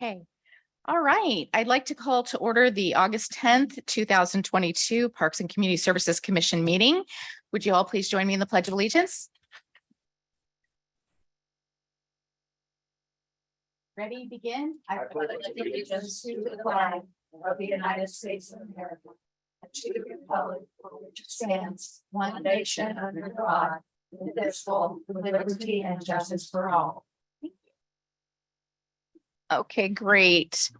Okay. All right. I'd like to call to order the August 10th, 2022 Parks and Community Services Commission meeting. Would you all please join me in the Pledge of Allegiance? Ready, begin. I pledge allegiance to the flag of the United States of America and to the republic for which it stands, one nation under God, indivisible, with liberty and justice for all. Okay, great.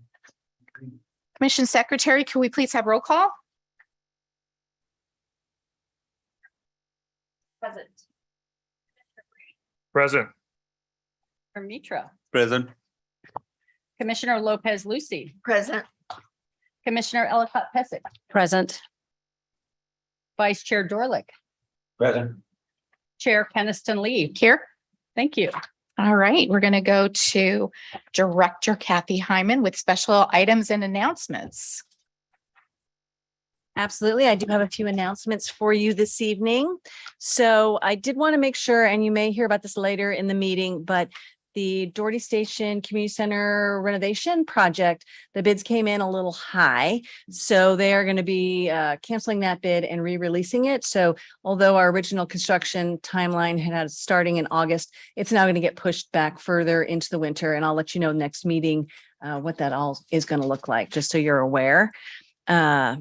Commission Secretary, can we please have roll call? Present. Present. Mitra. Present. Commissioner Lopez Lucy. Present. Commissioner Ellicott Pesic. Present. Vice Chair Dorlick. Present. Chair Keniston Lee. Here. Thank you. All right, we're going to go to Director Kathy Hyman with special items and announcements. Absolutely. I do have a few announcements for you this evening. So I did want to make sure, and you may hear about this later in the meeting, but the Doherty Station Community Center renovation project, the bids came in a little high. So they are going to be canceling that bid and re-releasing it. So although our original construction timeline had starting in August, it's now going to get pushed back further into the winter. And I'll let you know next meeting what that all is going to look like, just so you're aware. I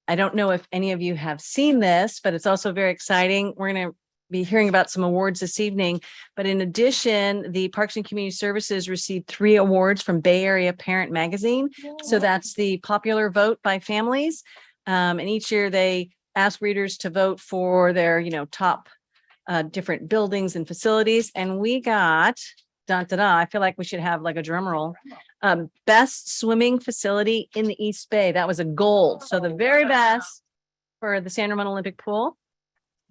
don't know if any of you have seen this, but it's also very exciting. We're going to be hearing about some awards this evening, but in addition, the Parks and Community Services received 3 awards from Bay Area Parent Magazine. So that's the popular vote by families. And each year they ask readers to vote for their, top different buildings and facilities. And we got, I feel like we should have like a drum roll. Best swimming facility in the East Bay. That was a gold. So the very best for the San Ramon Olympic Pool.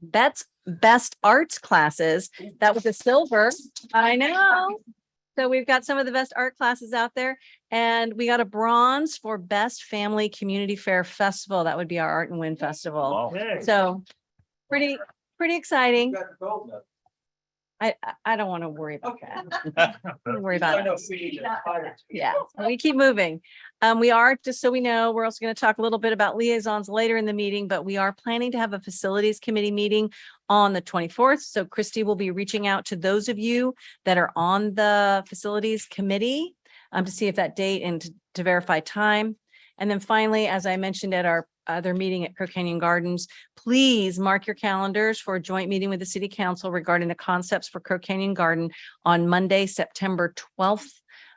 That's best arts classes. That was a silver. I know. So we've got some of the best art classes out there, and we got a bronze for best family community fair festival. That would be our Art and Win Festival. Wow. So pretty exciting. I don't want to worry about that. Don't worry about it. Yeah, we keep moving. We are, just so we know, we're also going to talk a little bit about liaisons later in the meeting, but we are planning to have a facilities committee meeting on the 24th. So Christy will be reaching out to those of you that are on the facilities committee to see if that date and to verify time. And then finally, as I mentioned at our other meeting at Crow Canyon Gardens, please mark your calendars for a joint meeting with the City Council regarding the concepts for Crow Canyon Garden on Monday, September 12th.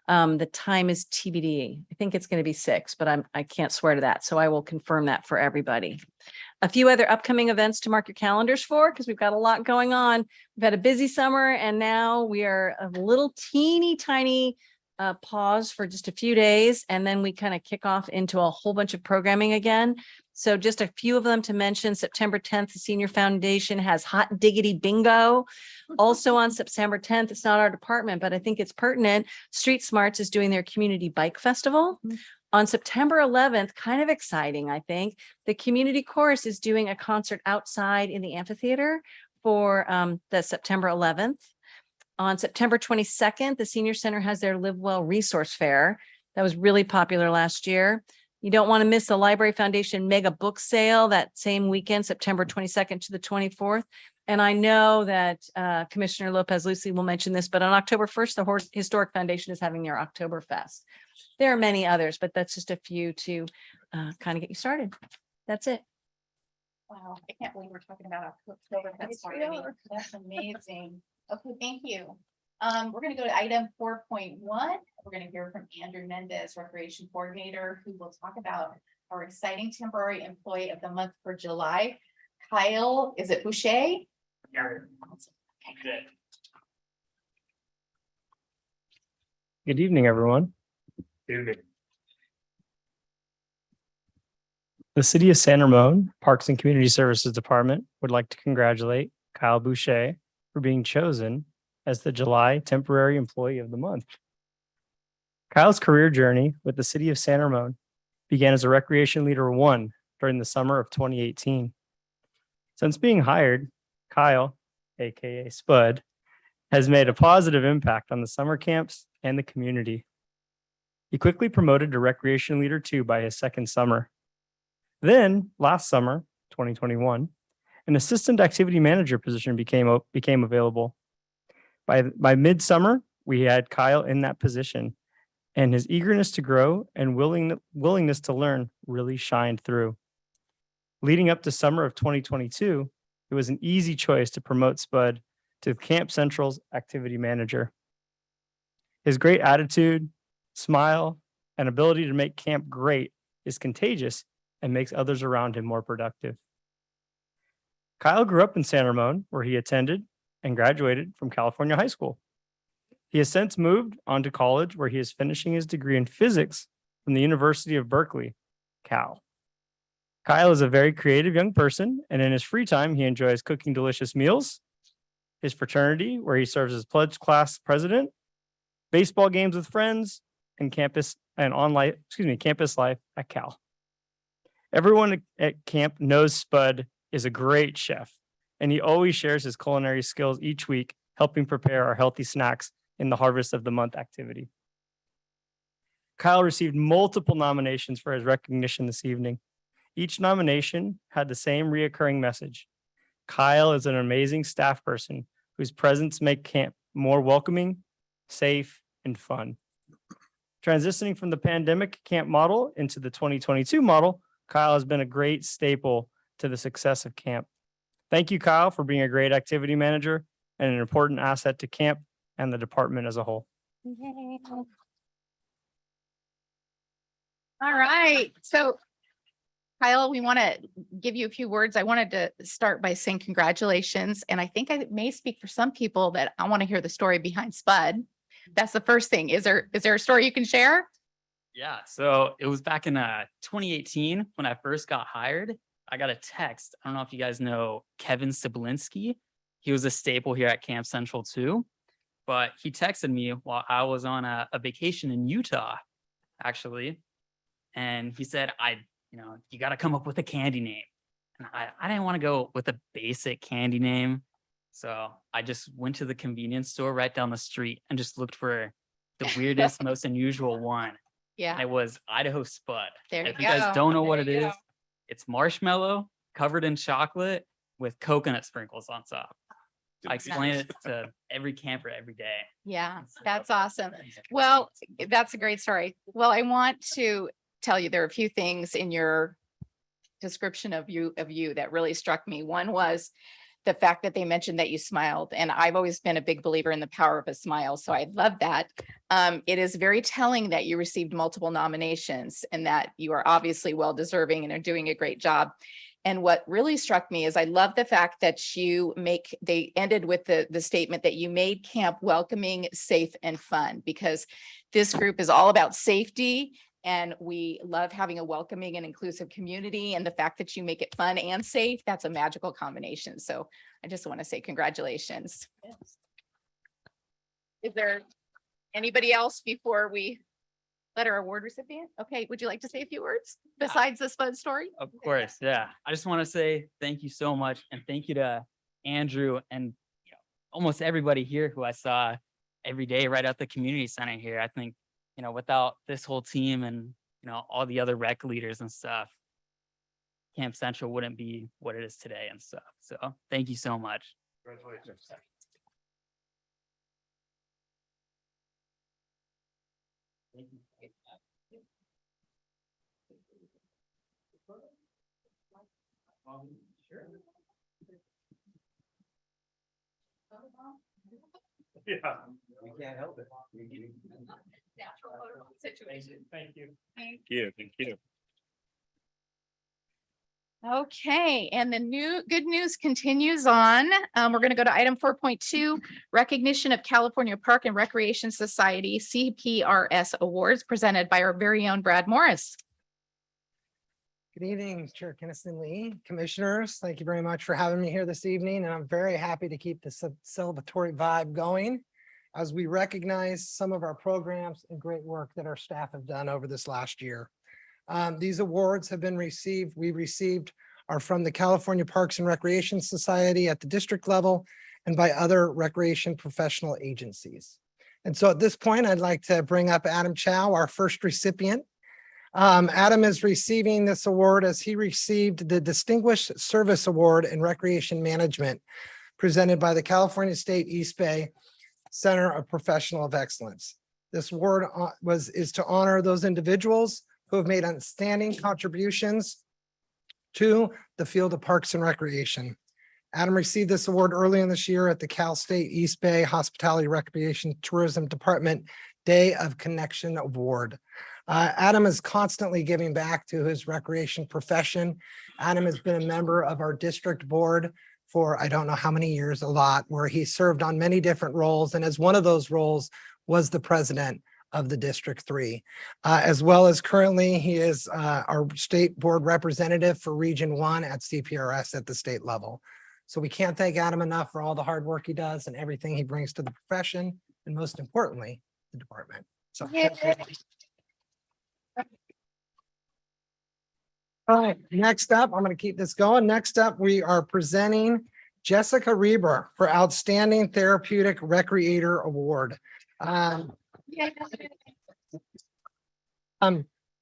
The time is TBD. I think it's going to be 6, but I can't swear to that. So I will confirm that for everybody. A few other upcoming events to mark your calendars for, because we've got a lot going on. We've had a busy summer, and now we are a little teeny tiny pause for just a few days, and then we kind of kick off into a whole bunch of programming again. So just a few of them to mention. September 10th, the Senior Foundation has Hot Diggity Bingo. Also on September 10th, it's not our department, but I think it's pertinent. Street Smarts is doing their Community Bike Festival. On September 11th, kind of exciting, I think, the Community Chorus is doing a concert outside in the amphitheater for the September 11th. On September 22nd, the Senior Center has their Live Well Resource Fair. That was really popular last year. You don't want to miss the Library Foundation mega book sale that same weekend, September 22nd to the 24th. And I know that Commissioner Lopez Lucy will mention this, but on October 1st, the Historic Foundation is having their Oktoberfest. There are many others, but that's just a few to kind of get you started. That's it. Wow, I can't believe we're talking about Oktoberfest already. That's amazing. Okay, thank you. We're going to go to item 4.1. We're going to hear from Andrew Mendez, Recreation Coordinator, who will talk about our exciting temporary employee of the month for July. Kyle, is it Boucher? Yeah. Okay. Good evening, everyone. The City of San Ramon Parks and Community Services Department would like to congratulate Kyle Boucher for being chosen as the July Temporary Employee of the Month. Kyle's career journey with the City of San Ramon began as a Recreation Leader 1 during the summer of 2018. Since being hired, Kyle, aka Spud, has made a positive impact on the summer camps and the community. He quickly promoted to Recreation Leader 2 by his second summer. Then, last summer, 2021, an assistant activity manager position became available. By midsummer, we had Kyle in that position, and his eagerness to grow and willingness to learn really shined through. Leading up to summer of 2022, it was an easy choice to promote Spud to Camp Central's activity manager. His great attitude, smile, and ability to make camp great is contagious and makes others around him more productive. Kyle grew up in San Ramon, where he attended and graduated from California High School. He has since moved on to college, where he is finishing his degree in physics from the University of Berkeley, Cal. Kyle is a very creative young person, and in his free time, he enjoys cooking delicious meals, his fraternity, where he serves as pledge class president, baseball games with friends, and campus life at Cal. Everyone at camp knows Spud is a great chef, and he always shares his culinary skills each week, helping prepare our healthy snacks in the Harvest of the Month activity. Kyle received multiple nominations for his recognition this evening. Each nomination had the same reoccurring message. Kyle is an amazing staff person whose presence make camp more welcoming, safe, and fun. Transitioning from the pandemic camp model into the 2022 model, Kyle has been a great staple to the success of camp. Thank you, Kyle, for being a great activity manager and an important asset to camp and the department as a whole. All right, so Kyle, we want to give you a few words. I wanted to start by saying congratulations. And I think I may speak for some people that I want to hear the story behind Spud. That's the first thing. Is there a story you can share? Yeah, so it was back in 2018 when I first got hired. I got a text. I don't know if you guys know Kevin Ciblinski. He was a staple here at Camp Central too, but he texted me while I was on a vacation in Utah, actually. And he said, you got to come up with a candy name. And I didn't want to go with a basic candy name. So I just went to the convenience store right down the street and just looked for the weirdest, most unusual one. Yeah, And it was Idaho Spud. there And you if you guys go. don't know what it There you is, go. it's marshmallow covered in chocolate with coconut sprinkles on top. I explain it to every camper every day. Yeah, that's awesome. Well, that's a great story. Well, I want to tell you there are a few things in your description of you that really struck me. One was the fact that they mentioned that you smiled, and I've always been a big believer in the power of a smile, so I love that. It is very telling that you received multiple nominations and that you are obviously well deserving and are doing a great job. And what really struck me is I love the fact that they ended with the statement that you made camp welcoming, safe, and fun, because this group is all about safety. And we love having a welcoming and inclusive community, and the fact that you make it fun and safe, that's a magical combination. So I just want to say congratulations. Is there anybody else before we let our award recipient? Okay, would you like to say a few words besides the Spud story? Of course, yeah. I just want to say thank you so much, and thank you to Andrew and almost everybody here who I saw every day right at the community center here. I think without this whole team and all the other rec leaders and stuff, Camp Central wouldn't be what it is today and stuff. So thank you so much. Congratulations. Thank you. Sure. Yeah. We can't help it. Natural situation. Thank you. Thank Thank you. Okay, and the good news continues on. We're going to go to item 4.2, recognition of California Park and Recreation Society CPRS Awards presented by our very own Brad Morris. Good evening, Chair Kinnison Lee, commissioners. Thank you very much for having me here this evening, and I'm very happy to keep the celebratory vibe going as we recognize some of our programs and great work that our staff have done over this last year. These awards have been are from the California Parks and Recreation Society at the district level and by other recreation professional agencies. And so at this point, I'd like to bring up Adam Chow, our first recipient. Adam is receiving this award as he received the Distinguished Service Award in Recreation Management presented by the California State East Bay Center of Professional of Excellence. This award is to honor those individuals who have made outstanding contributions to the field of Parks and Recreation. Adam received this award early in this year at the Cal State East Bay Hospitality Recreation Tourism Department Day of Connection Award. Adam is constantly giving back to his recreation profession. Adam has been a member of our district board for I don't know how many years, a lot, where he served on many different roles. And as one of those roles was the president of the District 3. As well as currently he is our state board representative for Region 1 at CPRS at the state level. So we can't thank Adam enough for all the hard work he does and everything he brings to the profession, and most importantly, the department. So. All right, next up, I'm going to keep this going. Next up, we are presenting Jessica Reber for Outstanding Therapeutic Recreator Award.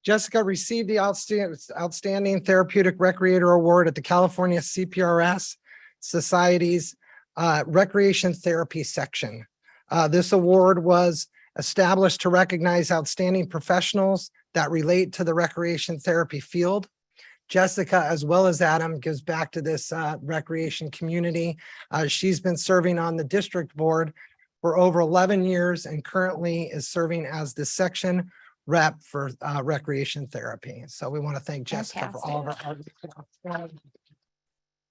Jessica received the Outstanding Therapeutic Recreator Award at the California CPRS Society's Recreation Therapy section. This award was established to recognize outstanding professionals that relate to the recreation therapy field. Jessica, as well as Adam, gives back to this recreation community. She's been serving on the district board for over 11 years and currently is serving as the section rep for recreation therapy. So we want to thank Jessica for all of her hard work.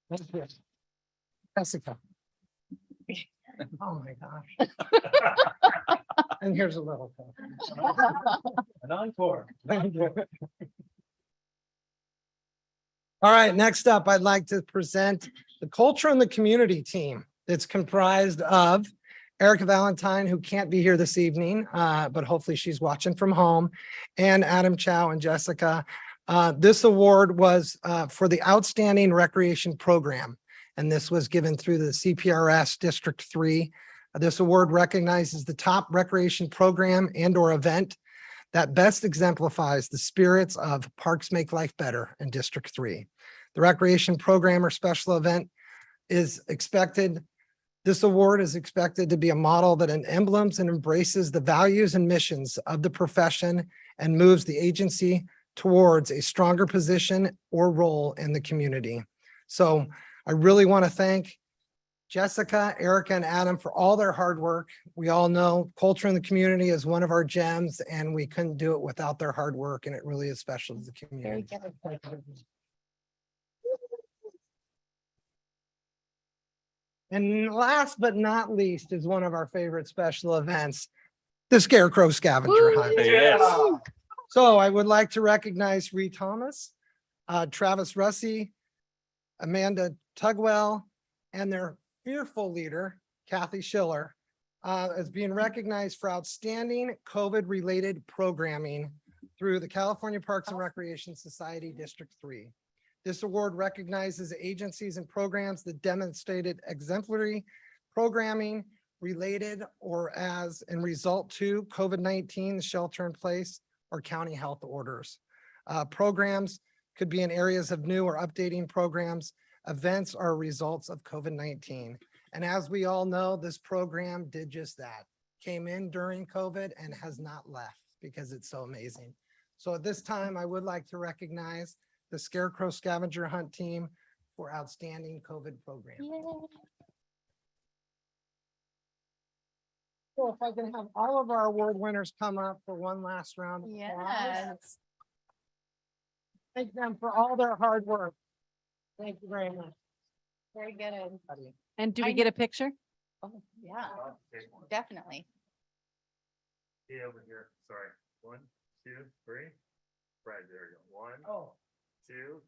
Thank you. Jessica. Oh my gosh. And here's a little. An encore. Thank you. All right, next up, I'd like to present the Culture and the Community team. It's comprised of Erica Valentine, who can't be here this evening, but hopefully she's watching from home, and Adam Chow and Jessica. This award was for the Outstanding Recreation Program, and this was given through the CPRS District 3. This award recognizes the top recreation program and/or event that best exemplifies the spirits of Parks Make Life Better in District 3. The recreation program or special event is expected. This award is expected to be a model that emblems and embraces the values and missions of the profession and moves the agency towards a stronger position or role in the community. So I really want to thank Jessica, Erica, and Adam for all their hard work. We all know culture in the community is one of our gems, and we couldn't do it without their hard work, and it really is special to the community. And last but not least is one of our favorite special events, the Scarecrow Scavenger Hunt. Yes. So I would like to recognize Ree Thomas, Travis Russey, Amanda Tugwell, and their fearful leader, Kathy Schiller, as being recognized for outstanding COVID-related programming through the California Parks and Recreation Society District 3. This award recognizes agencies and programs that demonstrated exemplary programming related or as in result to COVID-19, the shelter in place, or county health orders. Programs could be in areas of new or updating programs. Events are results of COVID-19. And as we all know, this program did just that. Came in during COVID and has not left because it's so amazing. So at this time, I would like to recognize the Scarecrow Scavenger Hunt team for outstanding COVID program. So if I can have all of our award winners come up for one last round of applause. Yes. Thank them for all their hard work. Thank you very much. Very good. And do we get a picture? Oh, yeah, definitely. Yeah, over here. Sorry. 1, 2, 3. Right, there you go. 1, Oh, 2.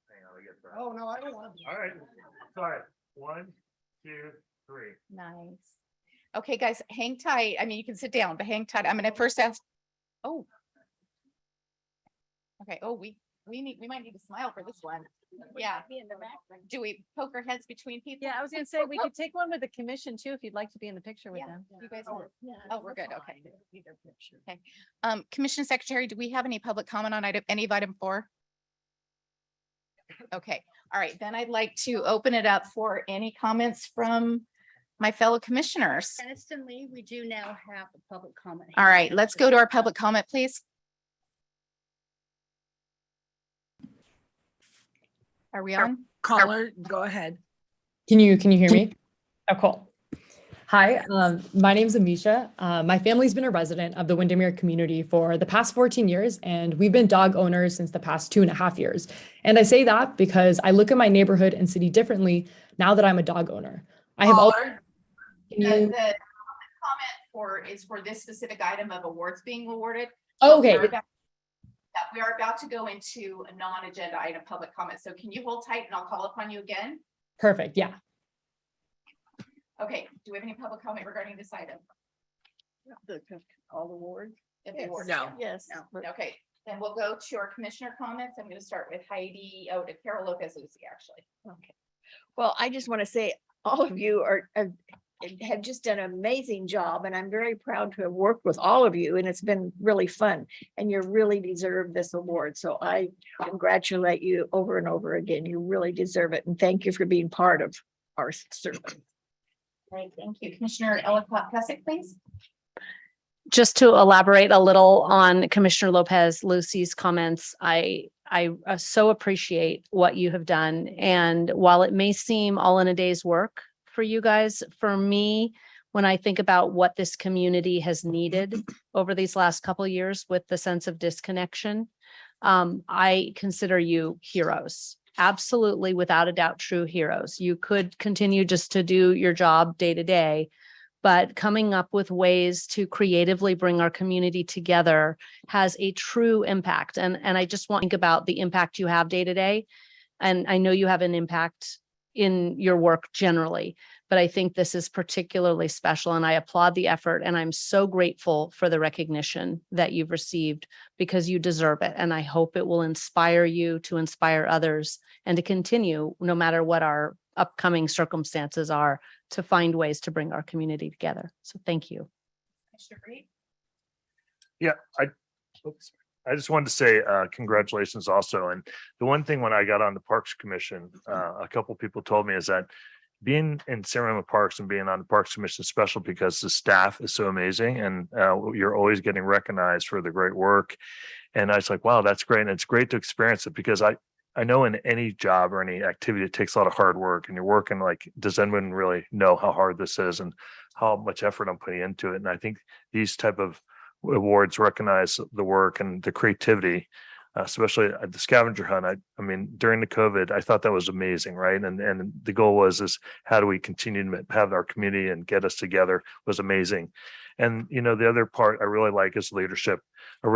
Hang on, I get that. oh, no, I don't want to. All right. Sorry. 1, 2, 3. Nice. Okay, guys, hang tight. I mean, you can sit down, but hang tight. I'm gonna first ask. Oh. Okay. Oh, we might need to smile for this one. Yeah. Do we poke our heads between people? Yeah, I was gonna say, we could take one with the commission too, if you'd like to be in the picture with Yeah, them. you guys are, oh, we're good, okay. Okay, Commissioner Secretary, do we have any public comment on any of item 4? Okay, all right, then I'd like to open it up for any comments from my fellow commissioners. Keniston Lee, we do now have a public comment. All right, let's go to our public comment, please. Are we on? Caller, go ahead. Can you hear me? Oh, cool. Hi, my name is Amisha. My family's been a resident of the Windermere community for the past 14 years, and we've been dog owners since the past 2.5 years. And I say that because I look at my neighborhood and city differently now that I'm a dog owner. I have all. Caller, Can The you? comment is for this specific item of awards being awarded. Oh, okay. We are about to go into a non-agenda item public comment. So can you hold tight and I'll call upon you again? Perfect. Yeah. Okay, do we have any public comment regarding this item? All awards? If the awards- No. Yes. Okay, then we'll go to our commissioner comments. I'm going to start with to Carol Lopez Lucy, actually. Okay. Well, I just want to say, all of you have just done an amazing job, and I'm very proud to have worked with all of you, and it's been really fun, and you really deserve this award. So I congratulate you over and over again. You really deserve it, and thank you for being part of our service. Great, thank you. Commissioner Ellicott Pesic, please. Just to elaborate a little on Commissioner Lopez Lucy's comments, I so appreciate what you have done. And while it may seem all in a day's work for you guys, for me, when I think about what this community has needed over these last couple of years with the sense of disconnection, I consider you heroes. Absolutely, without a doubt, true heroes. You could continue just to do your job day to day, but coming up with ways to creatively bring our community together has a true impact. And I just want to think about the impact you have day to day. And I know you have an impact in your work generally, but I think this is particularly special, and I applaud the effort, and I'm so grateful for the recognition that you've received because you deserve it. And I hope it will inspire you to inspire others and to continue, no matter what our upcoming circumstances are, to find ways to bring our community together. So thank you. Commissioner Reed. Yeah, I just wanted to say congratulations also. And the one thing when I got on the Parks Commission, a couple people told me is that being in San Ramon Parks and being on the Parks Commission is special because the staff is so amazing and you're always getting recognized for the great work. And I was like, wow, that's great. And it's great to experience it because I know in any job or any activity, it takes a lot of hard work and you're working like, does anyone really know how hard this is and how much effort I'm putting into it? And I think these type of awards recognize the work and the creativity, especially at the scavenger hunt. I mean, during the COVID, I thought that was amazing, right? And the goal is how do we continue to have our community and get us together was amazing. And you know, the other part I really like is leadership. I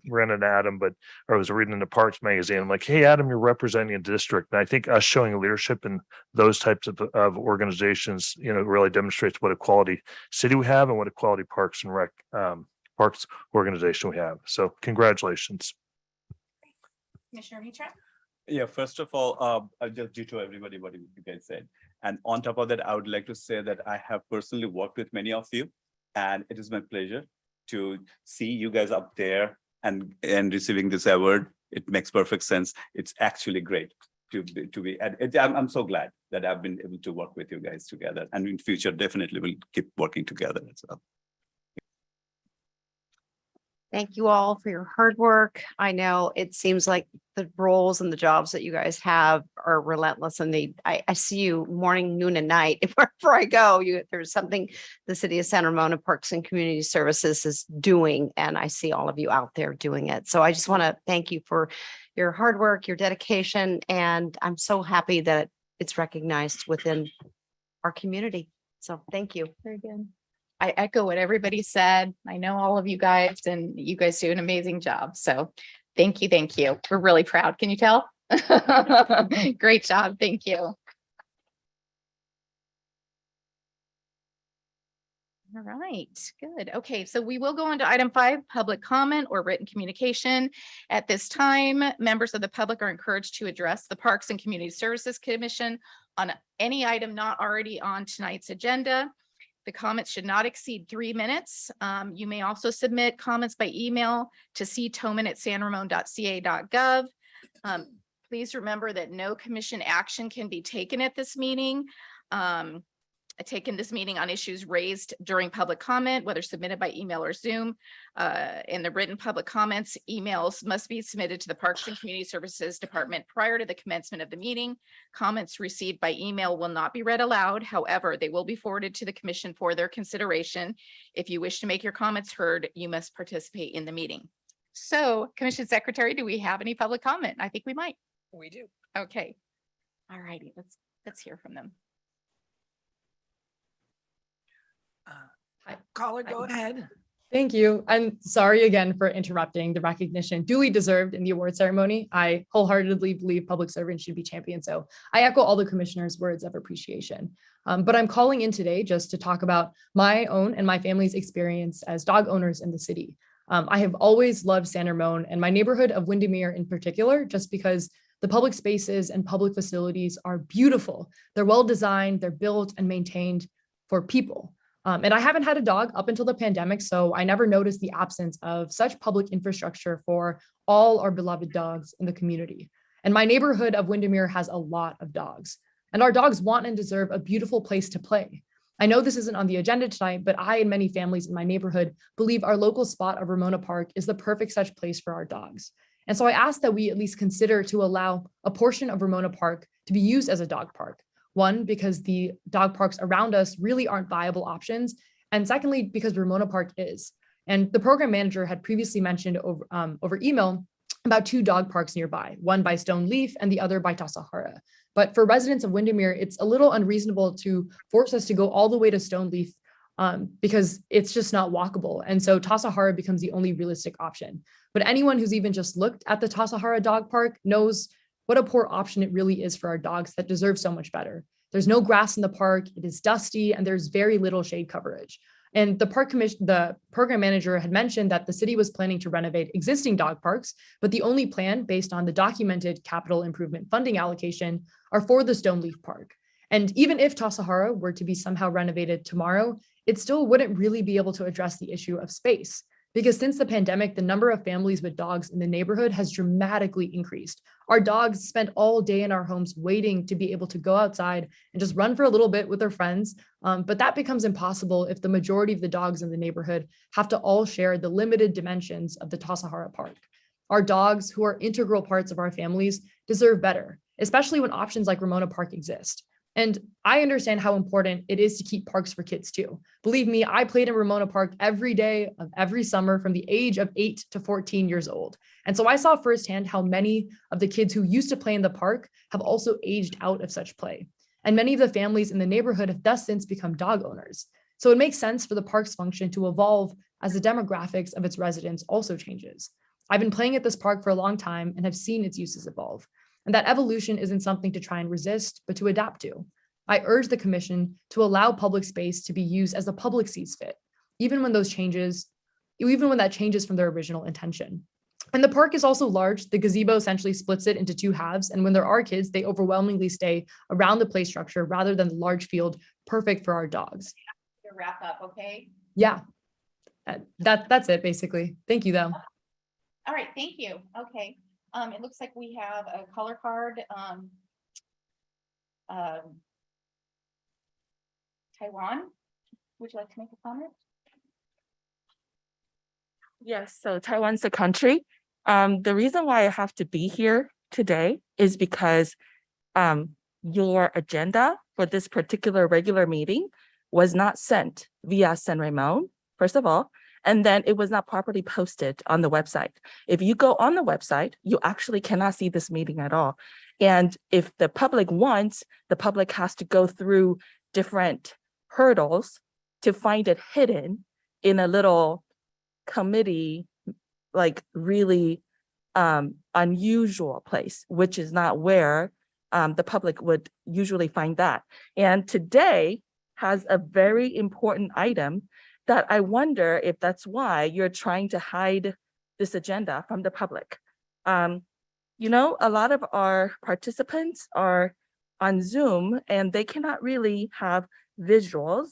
ran into Adam, but I was reading in the Parks magazine. I'm like, hey, Adam, you're representing a district. And I think us showing leadership in those types of organizations, you know, really demonstrates what a quality city we have and what a quality Parks and Rec Parks organization we have. So congratulations. Commissioner Mitra. Yeah, first of all, I'll just ditto everybody what you guys said. And on top of that, I would like to say that I have personally worked with many of you, and it is my pleasure to see you guys up there and receiving this award. It makes perfect sense. It's actually great to be. And I'm so glad that I've been able to work with you guys together, and in future definitely we'll keep working together as well. Thank you all for your hard work. I know it seems like the roles and the jobs that you guys have are relentless, and I see you morning, noon, and night. Wherever I go, there's something the City of San Ramon Parks and Community Services is doing, and I see all of you out there doing it. So I just want to thank you for your hard work, your dedication, and I'm so happy that it's recognized within our community. So thank you. Very good. I echo what everybody said. I know all of you guys, and you guys do an amazing job. So thank you. Thank you. We're really proud. Can you tell? Great job. Thank you. All right, good. Okay, so we will go on to item 5, public comment or written communication. At this time, members of the public are encouraged to address the Parks and Community Services Commission on any item not already on tonight's agenda. The comments should not exceed 3 minutes. You may also submit comments by email to ctoman@sanramon.ca.gov. Please remember that no commission action can be taken at this meeting. Taken this meeting on issues raised during public comment, whether submitted by email or Zoom. In the written public comments, emails must be submitted to the Parks and Community Services Department prior to the commencement of the meeting. Comments received by email will not be read aloud. However, they will be forwarded to the commission for their consideration. If you wish to make your comments heard, you must participate in the meeting. So, Commission Secretary, do we have any public comment? I think we might. We do. Okay. All righty, let's hear from them. Caller, go ahead. Thank you. I'm sorry again for interrupting the recognition duly deserved in the award ceremony. I wholeheartedly believe public servants should be championed. So I echo all the commissioners' words of appreciation. But I'm calling in today just to talk about my own and my family's experience as dog owners in the city. I have always loved San Ramon and my neighborhood of Windermere in particular, just because the public spaces and public facilities are beautiful. They're well designed, they're built and maintained for people. And I haven't had a dog up until the pandemic, so I never noticed the absence of such public infrastructure for all our beloved dogs in the community. And my neighborhood of Windermere has a lot of dogs, and our dogs want and deserve a beautiful place to play. I know this isn't on the agenda tonight, but I and many families in my neighborhood believe our local spot of Ramona Park is the perfect such place for our dogs. And so I ask that we at least consider to allow a portion of Ramona Park to be used as a dog park. One, because the dog parks around us really aren't viable options. And secondly, because Ramona Park is. And the program manager had previously mentioned over email about 2 dog parks nearby, one by Stone Leaf and the other by Tassajara. But for residents of Windermere, it's a little unreasonable to force us to go all the way to Stone Leaf because it's just not walkable. And so Tassajara becomes the only realistic option. But anyone who's even just looked at the Tassajara dog park knows what a poor option it really is for our dogs that deserve so much better. There's no grass in the park, it is dusty, and there's very little shade coverage. And the program manager had mentioned that the city was planning to renovate existing dog parks, but the only plan based on the documented capital improvement funding allocation are for the Stone Leaf Park. And even if Tassajara were to be somehow renovated tomorrow, it still wouldn't really be able to address the issue of space. Because since the pandemic, the number of families with dogs in the neighborhood has dramatically increased. Our dogs spend all day in our homes waiting to be able to go outside and just run for a little bit with their friends. But that becomes impossible if the majority of the dogs in the neighborhood have to all share the limited dimensions of the Tassajara Park. Our dogs, who are integral parts of our families, deserve better, especially when options like Ramona Park exist. And I understand how important it is to keep parks for kids too. Believe me, I played in Ramona Park every day of every summer from the age of 8 to 14 years old. And so I saw firsthand how many of the kids who used to play in the park have also aged out of such play. And many of the families in the neighborhood have thus since become dog owners. So it makes sense for the park's function to evolve as the demographics of its residents also changes. I've been playing at this park for a long time and have seen its uses evolve. And that evolution isn't something to try and resist, but to adapt to. I urge the commission to allow public space to be used as the public sees fit, even when that changes from their original intention. And the park is also large. The gazebo essentially splits it into 2 halves. And when there are kids, they overwhelmingly stay around the play structure rather than the large field, perfect for our dogs. Wrap up, okay? Yeah, that's it basically. Thank you though. All right, thank you. Okay. It looks like we have a color card. Taiwan, would you like to make a comment? Yes, so Taiwan's the country. The reason why I have to be here today is because your agenda for this particular regular meeting was not sent via San Ramon, first of all, and then it was not properly posted on the website. If you go on the website, you actually cannot see this meeting at all. And if the public wants, the public has to go through different hurdles to find it hidden in a little committee, like really unusual place, which is not where the public would usually find that. And today, has a very important item that I wonder if that's why you're trying to hide this agenda from the public. You know, a lot of our participants are on Zoom and they cannot really have visuals.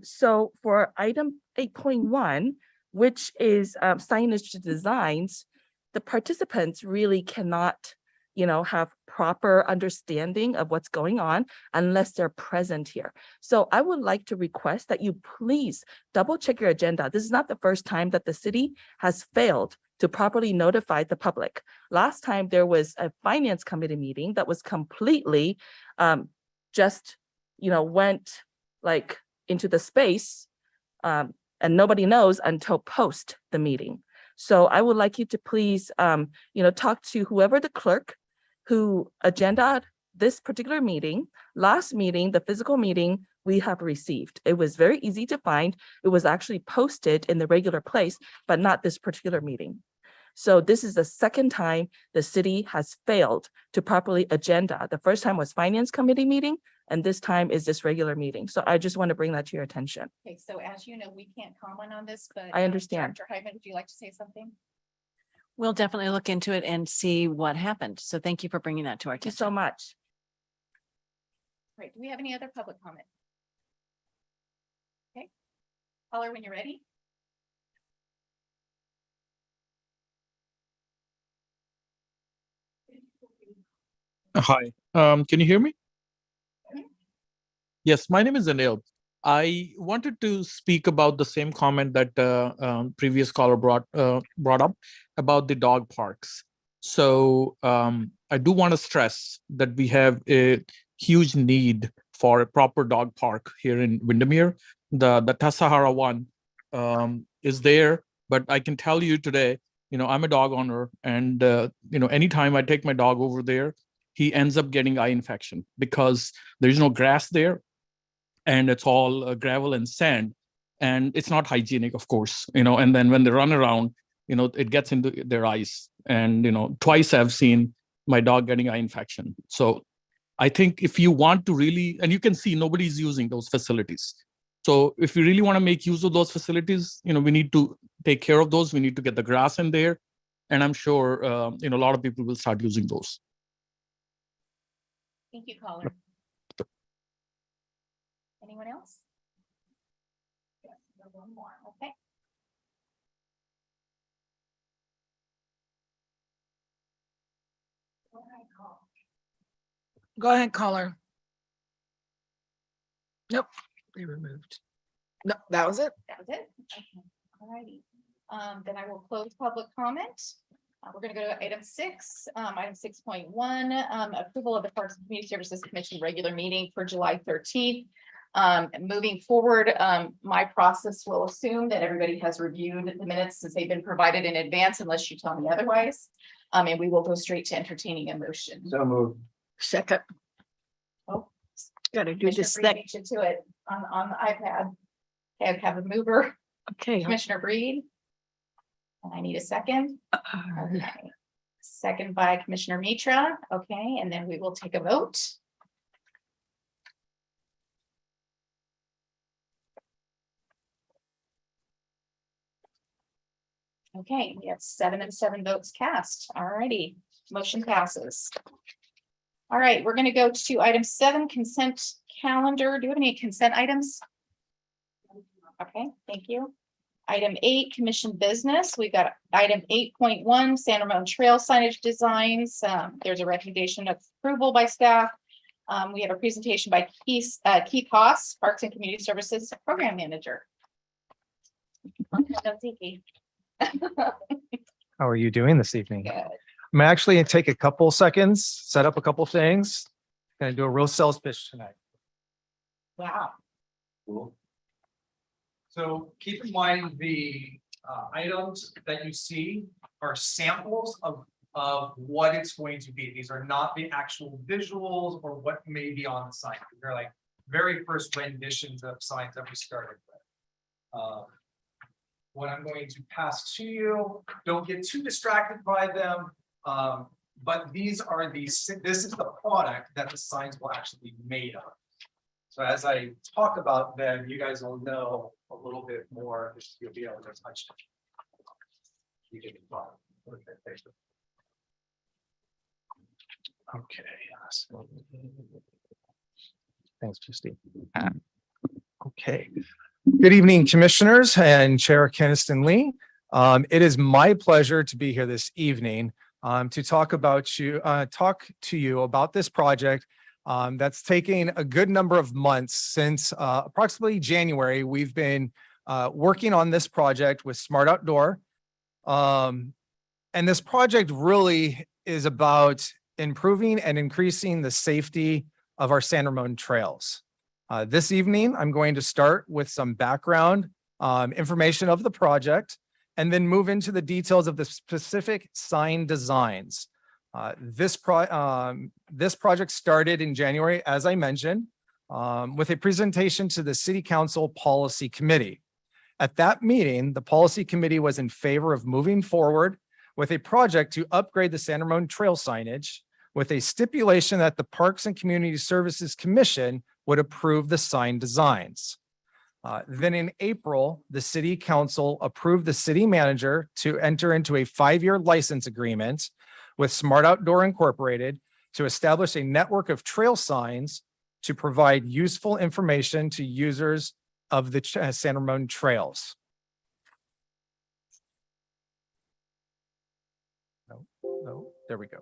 So for item 8.1, which is signage designs, the participants really cannot, you know, have proper understanding of what's going on unless they're present here. So I would like to request that you please double check your agenda. This is not the first time that the city has failed to properly notify the public. Last time there was a finance committee meeting that was completely just, you know, went like into the space and nobody knows until post the meeting. So I would like you to please, you know, talk to whoever the clerk who agendaed this particular meeting. Last meeting, the physical meeting we have received. It was very easy to find. It was actually posted in the regular place, but not this particular meeting. So this is the second time the city has failed to properly agenda. The first time was finance committee meeting, and this time is this regular meeting. So I just want to bring that to your attention. Okay, so as you know, we can't comment on this, but. I understand. Dr. Hyman, would you like to say something? We'll definitely look into it and see what happened. So thank you for bringing that to our Thank you attention. so much. Right, do we have any other public comment? Okay, caller, when you're ready. Hi, can you hear me? Yes, my name is Anil. I wanted to speak about the same comment that previous caller brought up about the dog parks. So I do want to stress that we have a huge need for a proper dog park here in Windermere. The Tassajara one is there, but I can tell you today, you know, I'm a dog owner, and you know, anytime I take my dog over there, he ends up getting eye infection because there's no grass there, and it's all gravel and sand, and it's not hygienic, of course, you know. And then when they run around, you know, it gets into their eyes, and you know, twice I've seen my dog getting eye infection. So I think if you want to really, and you can see nobody's using those facilities. So if you really want to make use of those facilities, you know, we need to take care of those. We need to get the grass in there, and I'm sure you know, a lot of people will start using those. Thank you, caller. Anyone else? Yes, one more, okay. Go ahead, caller. Nope, they removed. No, that was it. That was it? Okay, all righty. Then I will close public comment. We're gonna go to item 6, item 6.1, approval of the Parks and Community Services Commission regular meeting for July 13th. Moving forward, my process will assume that everybody has reviewed the minutes since they've been provided in advance, unless you tell me otherwise. And we will go straight to entertaining a motion. So moved. Second. Oh, Gotta do Commissioner this Breed next. beat you to it on the iPad. Okay, I have a mover, Okay. Commissioner Breed. And I need a second. Okay. Second by Commissioner Mitra. Okay, and then we will take a vote. Okay, we have 7 and 7 votes cast. All righty, motion passes. All right, we're gonna go to item 7, consent calendar. Do you have any consent items? Okay, thank you. Item 8, commission business. We've got item 8.1, San Ramon Trail signage designs. There's a recommendation of approval by staff. We have a presentation by Keith Haas, Parks and Community Services Program Manager. How are you doing this evening? Good. I'm actually gonna take a couple seconds, set up a couple things. Gonna do a real sales pitch tonight. Wow. Cool. So keep in mind, the items that you see are samples of what it's going to be. These are not the actual visuals or what may be on the site. They're like very first renditions of signs that we started with. What I'm going to pass to you, don't get too distracted by them. But these are this is the product that the signs will actually be made of. So as I talk about them, you guys will know a little bit more, just you'll be able to touch. You can follow. Okay, thank you. Okay. Thanks, Christine. Okay. Good evening, Commissioners and Chair Keniston Lee. It is my pleasure to be here this evening to talk to you about this project that's taking a good number of months since approximately January. We've been working on this project with Smart Outdoor. And this project really is about improving and increasing the safety of our San Ramon trails. This evening, I'm going to start with some background information of the project and then move into the details of the specific sign designs. This project started in January, as I mentioned, with a presentation to the City Council Policy Committee. At that meeting, the Policy Committee was in favor of moving forward with a project to upgrade the San Ramon Trail signage with a stipulation that the Parks and Community Services Commission would approve the sign designs. Then in April, the City Council approved the city manager to enter into a 5-year license agreement with Smart Outdoor Incorporated to establish a network of trail signs to provide useful information to users of the San Ramon trails. No, there we go.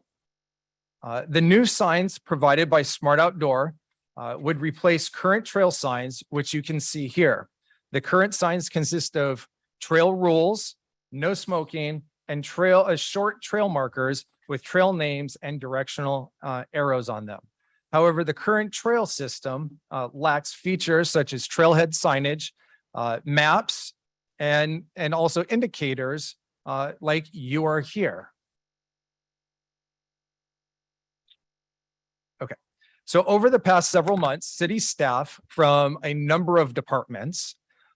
The new signs provided by Smart Outdoor would replace current trail signs, which you can see here. The current signs consist of trail rules, no smoking, and short trail markers with trail names and directional arrows on them. However, the current trail system lacks features such as trailhead signage, maps, and also indicators like you are here. Okay, so over the past several months, city staff from a number of departments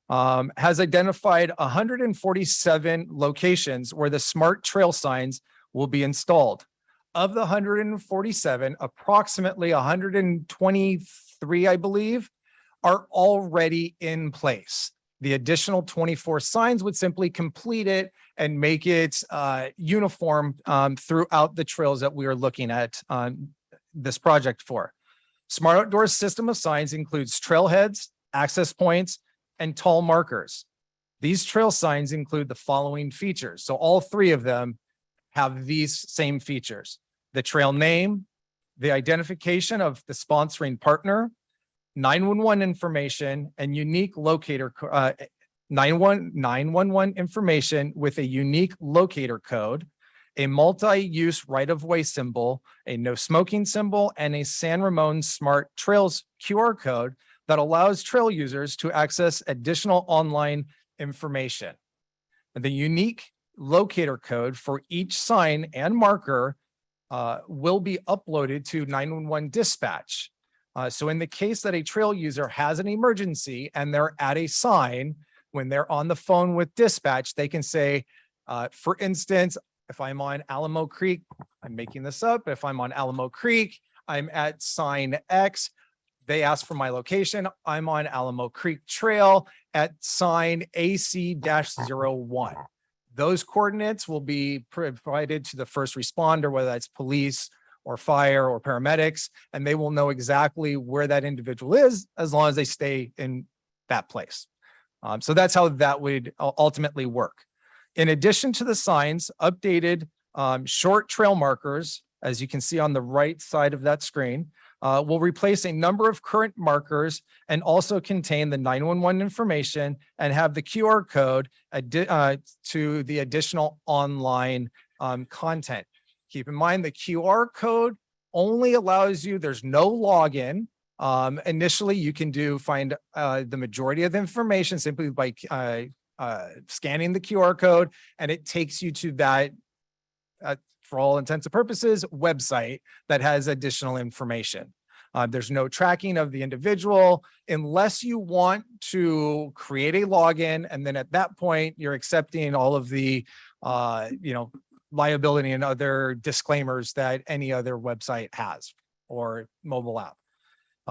has identified 147 locations where the smart trail signs will be installed. Of the 147, approximately 123, I believe, are already in place. The additional 24 signs would simply complete it and make it uniform throughout the trails that we are looking at this project for. Smart Outdoor's system of signs includes trailheads, access points, and tall markers. These trail signs include the following features. So all three of them have these same features: the trail name, the identification of the sponsoring partner, 911 information, and unique locator 911 information with a unique locator code, a multi-use right-of-way symbol, a no smoking symbol, and a San Ramon Smart Trails QR code that allows trail users to access additional online information. The unique locator code for each sign and marker will be uploaded to 911 dispatch. So in the case that a trail user has an emergency and they're at a sign, when they're on the phone with dispatch, they can say, for instance, if I'm on Alamo Creek, I'm making this up, if I'm on Alamo Creek, I'm at sign X, they ask for my location, I'm on Alamo Creek Trail at sign AC-01. Those coordinates will be provided to the first responder, whether that's police or fire or paramedics, and they will know exactly where that individual is as long as they stay in that place. So that's how that would ultimately work. In addition to the signs, updated short trail markers, as you can see on the right side of that screen, will replace a number of current markers and also contain the 911 information and have the QR code to the additional online content. Keep in mind the QR code only allows you, there's no login. Initially, you can find the majority of the information simply by scanning the QR code, and it takes you to that, for all intents and purposes, website that has additional information. There's no tracking of the individual unless you want to create a login, and then at that point, you're accepting all of the liability and other disclaimers that any other website has or mobile app.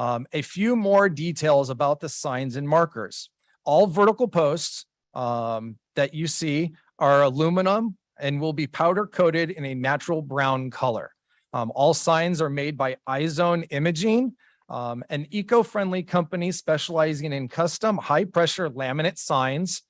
A few more details about the signs and markers. All vertical posts that you see are aluminum and will be powder coated in a natural brown color. All signs are made by iZone Imaging, an eco-friendly company specializing in custom high-pressure laminate signs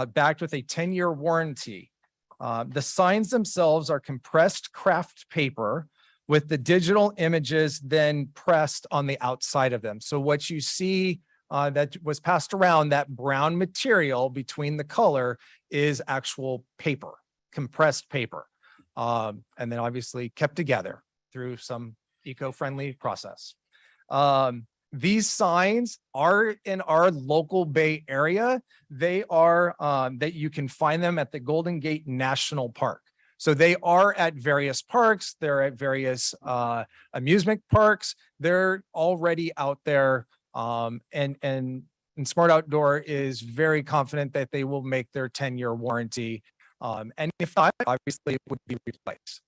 backed with a 10-year warranty. The signs themselves are compressed craft paper with the digital images then pressed on the outside of them. So what you see that was passed around, that brown material between the color, is actual paper, compressed paper. And then obviously kept together through some eco-friendly process. These signs are in our local Bay Area. They are that you can find them at the Golden Gate National Park. So they are at various parks. They're at various amusement parks. They're already out there. And Smart Outdoor is very confident that they will make their 10-year warranty. And if not, obviously it would be replaced.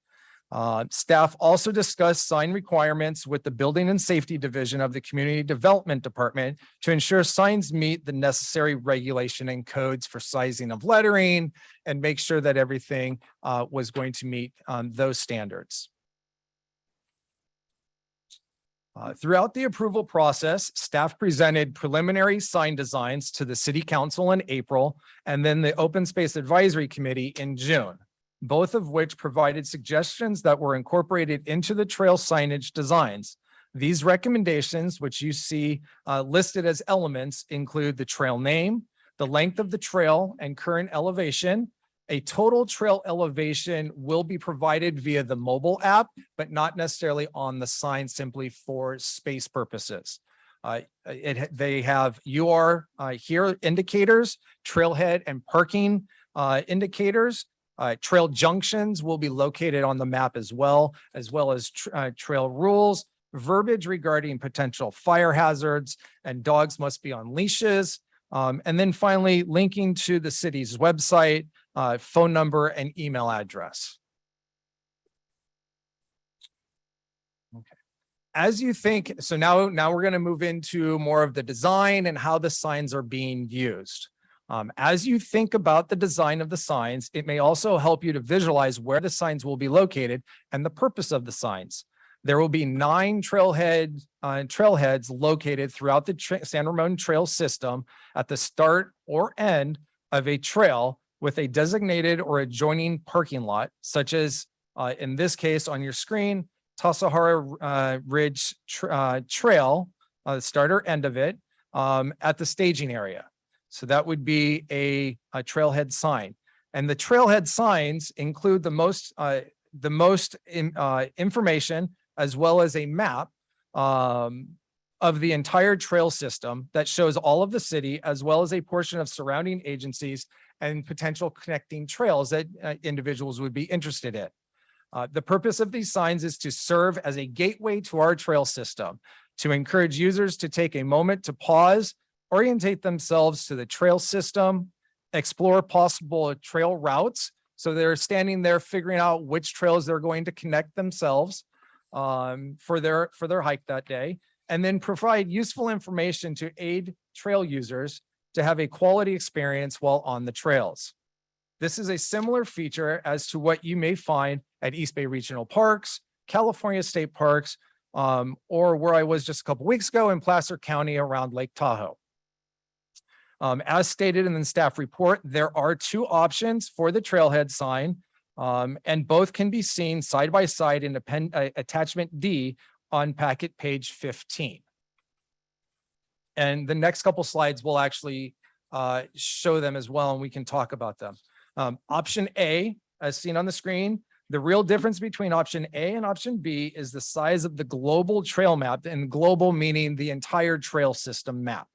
Staff also discussed sign requirements with the Building and Safety Division of the Community Development Department to ensure signs meet the necessary regulation and codes for sizing of lettering and make sure that everything was going to meet those standards. Throughout the approval process, staff presented preliminary sign designs to the City Council in April and then the Open Space Advisory Committee in June, both of which provided suggestions that were incorporated into the trail signage designs. These recommendations, which you see listed as elements, include the trail name, the length of the trail and current elevation. A total trail elevation will be provided via the mobile app, but not necessarily on the sign, simply for space purposes. They have UR here indicators, trailhead and parking indicators. Trail junctions will be located on the map as well as trail rules, verbiage regarding potential fire hazards, and dogs must be on leashes. And then finally, linking to the city's website, phone number, and email address. Okay. As you think, so now we're going to move into more of the design and how the signs are being used. As you think about the design of the signs, it may also help you to visualize where the signs will be located and the purpose of the signs. There will be 9 trailheads located throughout the San Ramon Trail system at the start or end of a trail with a designated or adjoining parking lot, such as in this case on your screen, Tassajara Ridge Trail, the start or end of it, at the staging area. So that would be a trailhead sign. And the trailhead signs include the most information, as well as a map of the entire trail system that shows all of the city, as well as a portion of surrounding agencies and potential connecting trails that individuals would be interested in. The purpose of these signs is to serve as a gateway to our trail system, to encourage users to take a moment to pause, orientate themselves to the trail system, explore possible trail routes. So they're standing there figuring out which trails they're going to connect themselves for their hike that day, and then provide useful information to aid trail users to have a quality experience while on the trails. This is a similar feature as to what you may find at East Bay Regional Parks, California State Parks, or where I was just a couple weeks ago in Placer County around Lake Tahoe. As stated in the staff report, there are 2 options for the trailhead sign, and both can be seen side by side in attachment D on packet page 15. And the next couple slides will actually show them as well, and we can talk about them. Option A, as seen on the screen, the real difference between option A and option B is the size of the global trail map, and global meaning the entire trail system map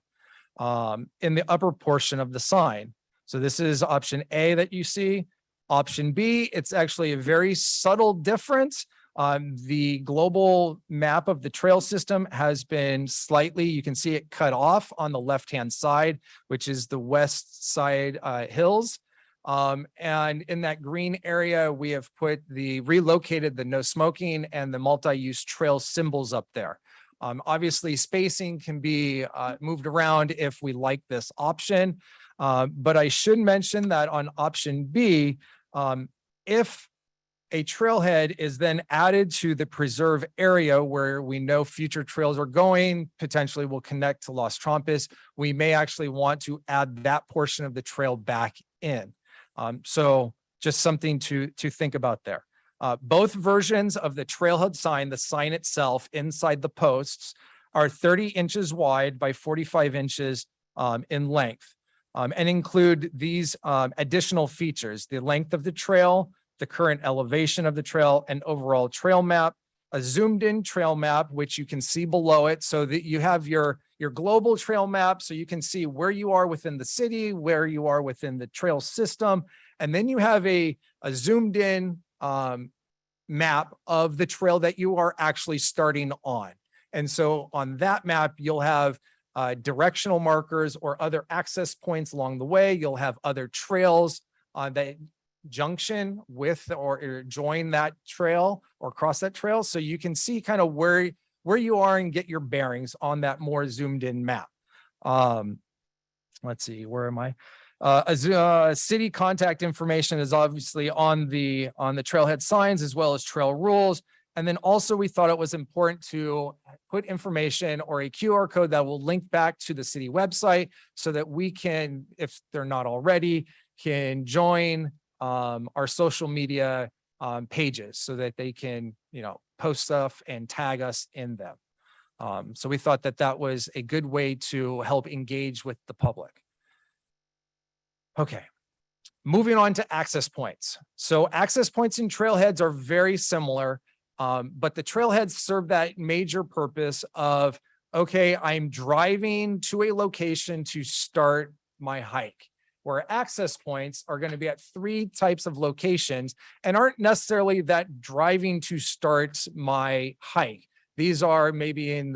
in the upper portion of the sign. So this is option A that you see. Option B, it's actually a very subtle difference. The global map of the trail system has been slightly, you can see it cut off on the left-hand side, which is the west side hills. And in that green area, we have relocated the no smoking and the multi-use trail symbols up there. Obviously, spacing can be moved around if we like this option. But I should mention that on option B, if a trailhead is then added to the preserve area where we know future trails are going, potentially will connect to Los Trompes, we may actually want to add that portion of the trail back in. So just something to think about there. Both versions of the trailhead sign, the sign itself inside the posts, are 30 inches wide by 45 inches in length, and include these additional features: the length of the trail, the current elevation of the trail, and overall trail map, a zoomed in trail map, which you can see below it, so that you have your global trail map, so you can see where you are within the city, where you are within the trail system. And then you have a zoomed in map of the trail that you are actually starting on. And so on that map, you'll have directional markers or other access points along the way. You'll have other trails that junction with or join that trail or cross that trail. So you can see kind of where you are and get your bearings on that more zoomed in map. Let's see, where am I? City contact information is obviously on the trailhead signs, as well as trail rules. And then also we thought it was important to put information or a QR code that will link back to the city website, so that we can, if they're not already, can join our social media pages, so that they can, post stuff and tag us in them. So we thought that that was a good way to help engage with the public. Okay, moving on to access points. So access points and trailheads are very similar, but the trailheads serve that major purpose of, okay, I'm driving to a location to start my hike, where access points are going to be at 3 types of locations and aren't necessarily that driving to start my hike. These are maybe in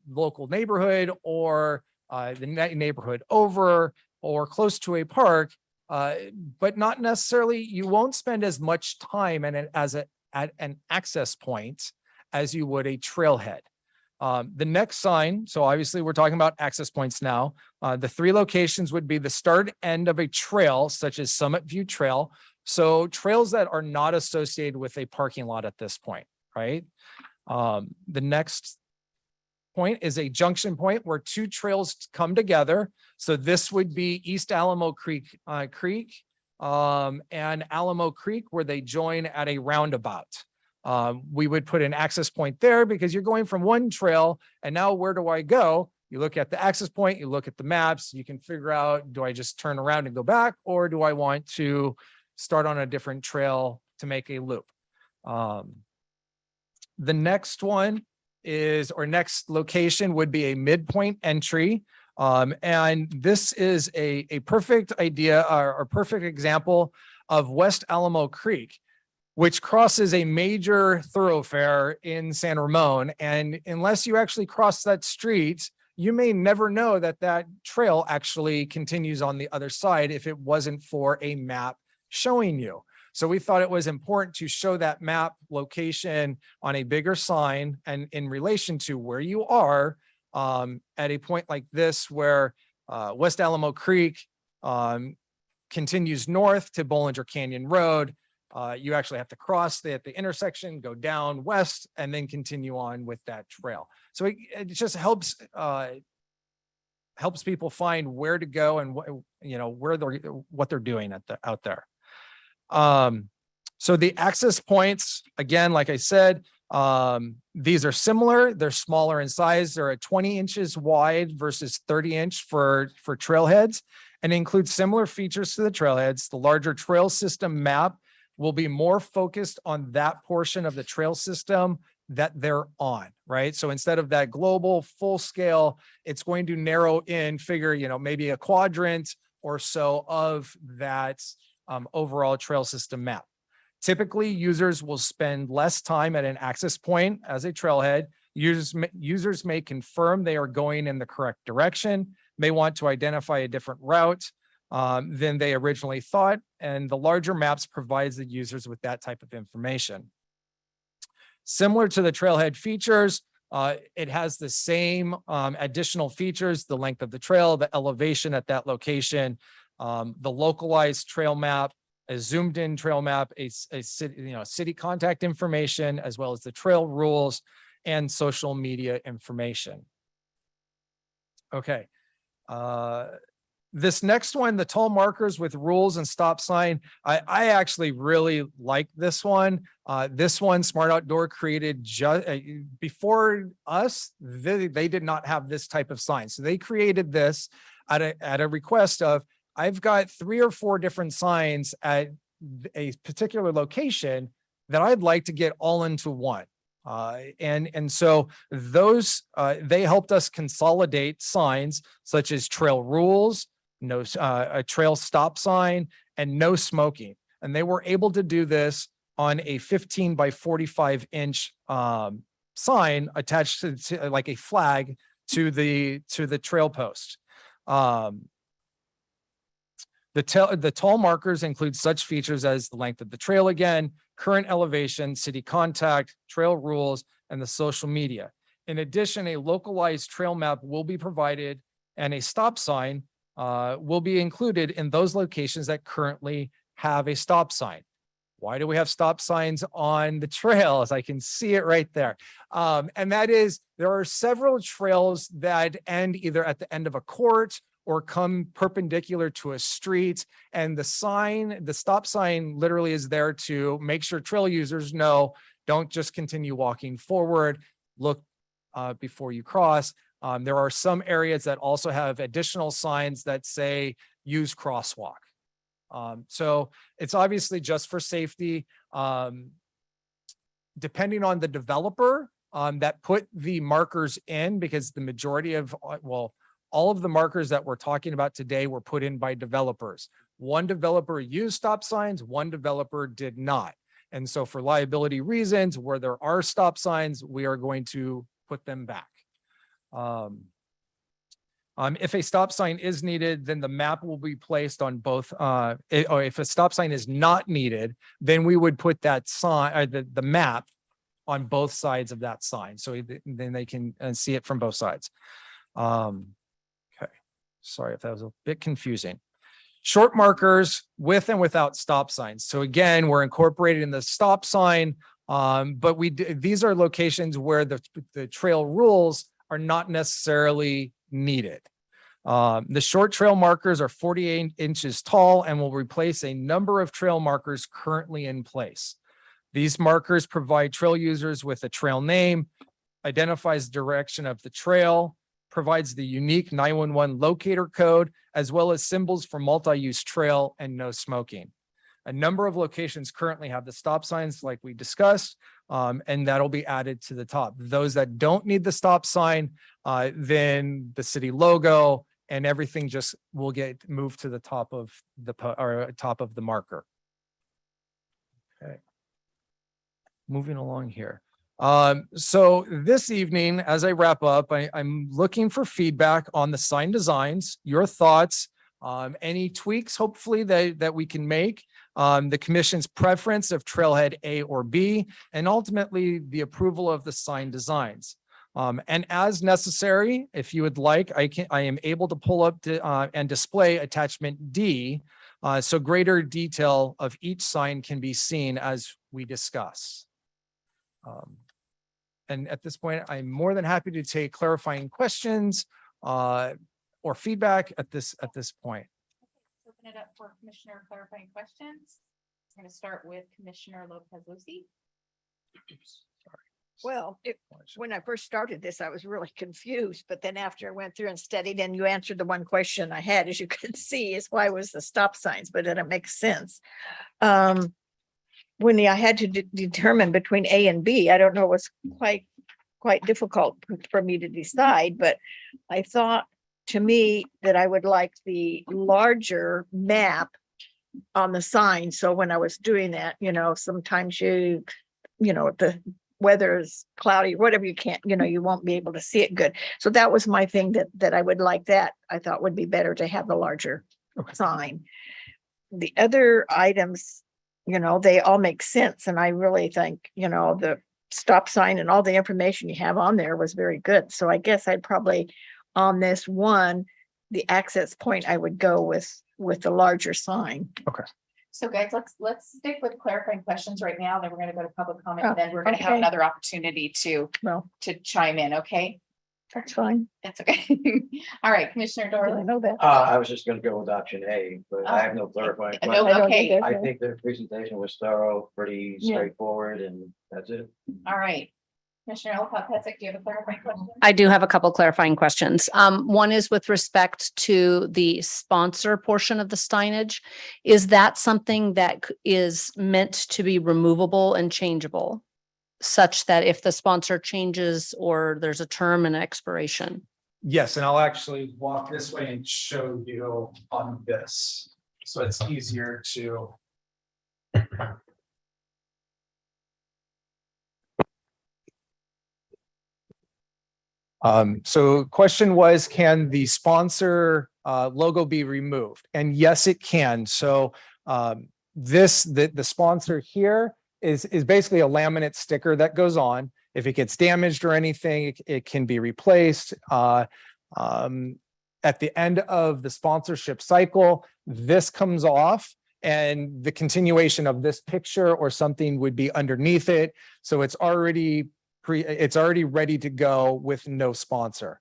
local neighborhood, or the neighborhood over, or close to a park, but not necessarily, you won't spend as much time at an access point as you would a trailhead. The next sign, so obviously we're talking about access points now. The 3 locations would be the start end of a trail, such as Summit View Trail. So trails that are not associated with a parking lot at this point, right? The next point is a junction point where 2 trails come together. So this would be East Alamo Creek and Alamo Creek, where they join at a roundabout. We would put an access point there because you're going from one trail, and now where do I go? You look at the access point, you look at the maps, you can figure out, do I just turn around and go back, or do I want to start on a different trail to make a loop? The next one is, or next location would be a midpoint entry. And this is a perfect idea, or perfect example of West Alamo Creek, which crosses a major thoroughfare in San Ramon. And unless you actually cross that street, you may never know that that trail actually continues on the other side if it wasn't for a map showing you. So we thought it was important to show that map location on a bigger sign and in relation to where you are at a point like this, where West Alamo Creek continues north to Bollinger Canyon Road. You actually have to cross at the intersection, go down west, and then continue on with that trail. So it just helps people find where to go and what they're doing out there. So the access points, again, like I said, these are similar. They're smaller in size. They're at 20 inches wide versus 30 inch for trailheads, and include similar features to the trailheads. The larger trail system map will be more focused on that portion of the trail system that they're on, right? So instead of that global full scale, it's going to narrow in, maybe a quadrant or so of that overall trail system map. Typically, users will spend less time at an access point as a trailhead. Users may confirm they are going in the correct direction, may want to identify a different route than they originally thought, and the larger maps provides the users with that type of information. Similar to the trailhead features, It has the same additional features, the length of the trail, the elevation at that location, the localized trail map, a zoomed in trail map, a city, city contact information, as well as the trail rules and social media information. Okay. This next one, the tall markers with rules and stop sign, I actually really like this one. This one, Smart Outdoor created just before us, they did not have this type of sign. So they created this at a request of, I've got 3 or 4 different signs at a particular location that I'd like to get all into one. And so those, they helped us consolidate signs such as trail rules, a trail stop sign, and no smoking. And they were able to do this on a 15 by 45 inch sign attached to like a flag to the trail post. The tall markers include such features as the length of the trail again, current elevation, city contact, trail rules, and the social media. In addition, a localized trail map will be provided and a stop sign will be included in those locations that currently have a stop sign. Why do we have stop signs on the trails? I can see it right there. And that is, there are several trails that end either at the end of a court or come perpendicular to a street. And the stop sign literally is there to make sure trail users know, don't just continue walking forward, look before you cross. There are some areas that also have additional signs that say use crosswalk. So it's obviously just for safety. Depending on the developer that put the markers in, because the majority of, all of the markers that we're talking about today were put in by developers. One developer used stop signs, one developer did not. And so for liability reasons, where there are stop signs, we are going to put them back. If a stop sign is needed, then the map will be placed on both, or if a stop sign is not needed, then we would put that sign, the map on both sides of that sign. So then they can see it from both sides. Okay, sorry if that was a bit confusing. Short markers with and without stop signs. So again, we're incorporated in the stop sign, but these are locations where the trail rules are not necessarily needed. The short trail markers are 48 inches tall and will replace a number of trail markers currently in place. These markers provide trail users with a trail name, identifies the direction of the trail, provides the unique 911 locator code, as well as symbols for multi-use trail and no smoking. A number of locations currently have the stop signs like we discussed, and that'll be added to the top. Those that don't need the stop sign, then the city logo and everything just will get moved to the top of the marker. Okay. Moving along here. So this evening, as I wrap up, I'm looking for feedback on the sign designs, your thoughts, any tweaks, hopefully that we can make, the commission's preference of trailhead A or B, and ultimately the approval of the sign designs. And as necessary, if you would like, I am able to pull up and display attachment D, so greater detail of each sign can be seen as we discuss. And at this point, I'm more than happy to take clarifying questions or feedback at this point. Let's open it up for Commissioner clarifying questions. I'm going to start with Commissioner Lopez Lucy. Well, when I first started this, I was really confused, but then after I went through and studied and you answered the one question I had, as you could see, is why was the stop signs, but then it makes sense. When I had to determine between A and B, I don't know, it was quite difficult for me to decide, but I thought to me that I would like the larger map on the sign. So when I was doing that, sometimes the weather is cloudy, whatever, you can't, you won't be able to see it good. So that was my thing that I would like, that I thought would be better to have the larger sign. The other items, they all make sense. And I really think, the stop sign and all the information you have on there was very good. So I guess I'd probably, on this one, the access point, I would go with the larger sign. Okay. So guys, let's stick with clarifying questions right now, then we're gonna go to public comment, and then we're gonna have okay. another opportunity to chime in, okay? That's fine. That's okay. All right, Commissioner I Dorley. know that. I was just gonna go with option A, but I have no clarifying. No, question. okay, I think their presentation was thorough, pretty Yeah. straightforward, and that's it. all right. Commissioner Ellicott-Petzik, do you have a clarifying question? I do have a couple clarifying questions. One is with respect to the sponsor portion of the signage. Is that something that is meant to be removable and changeable? Such that if the sponsor changes or there's a term and expiration? Yes, and I'll actually walk this way and show you on this. So it's easier to. So question was, can the sponsor logo be removed? And yes, it can. So the sponsor here is basically a laminate sticker that goes on. If it gets damaged or anything, it can be replaced. At the end of the sponsorship cycle, this comes off and the continuation of this picture or something would be underneath it. So it's already ready to go with no sponsor.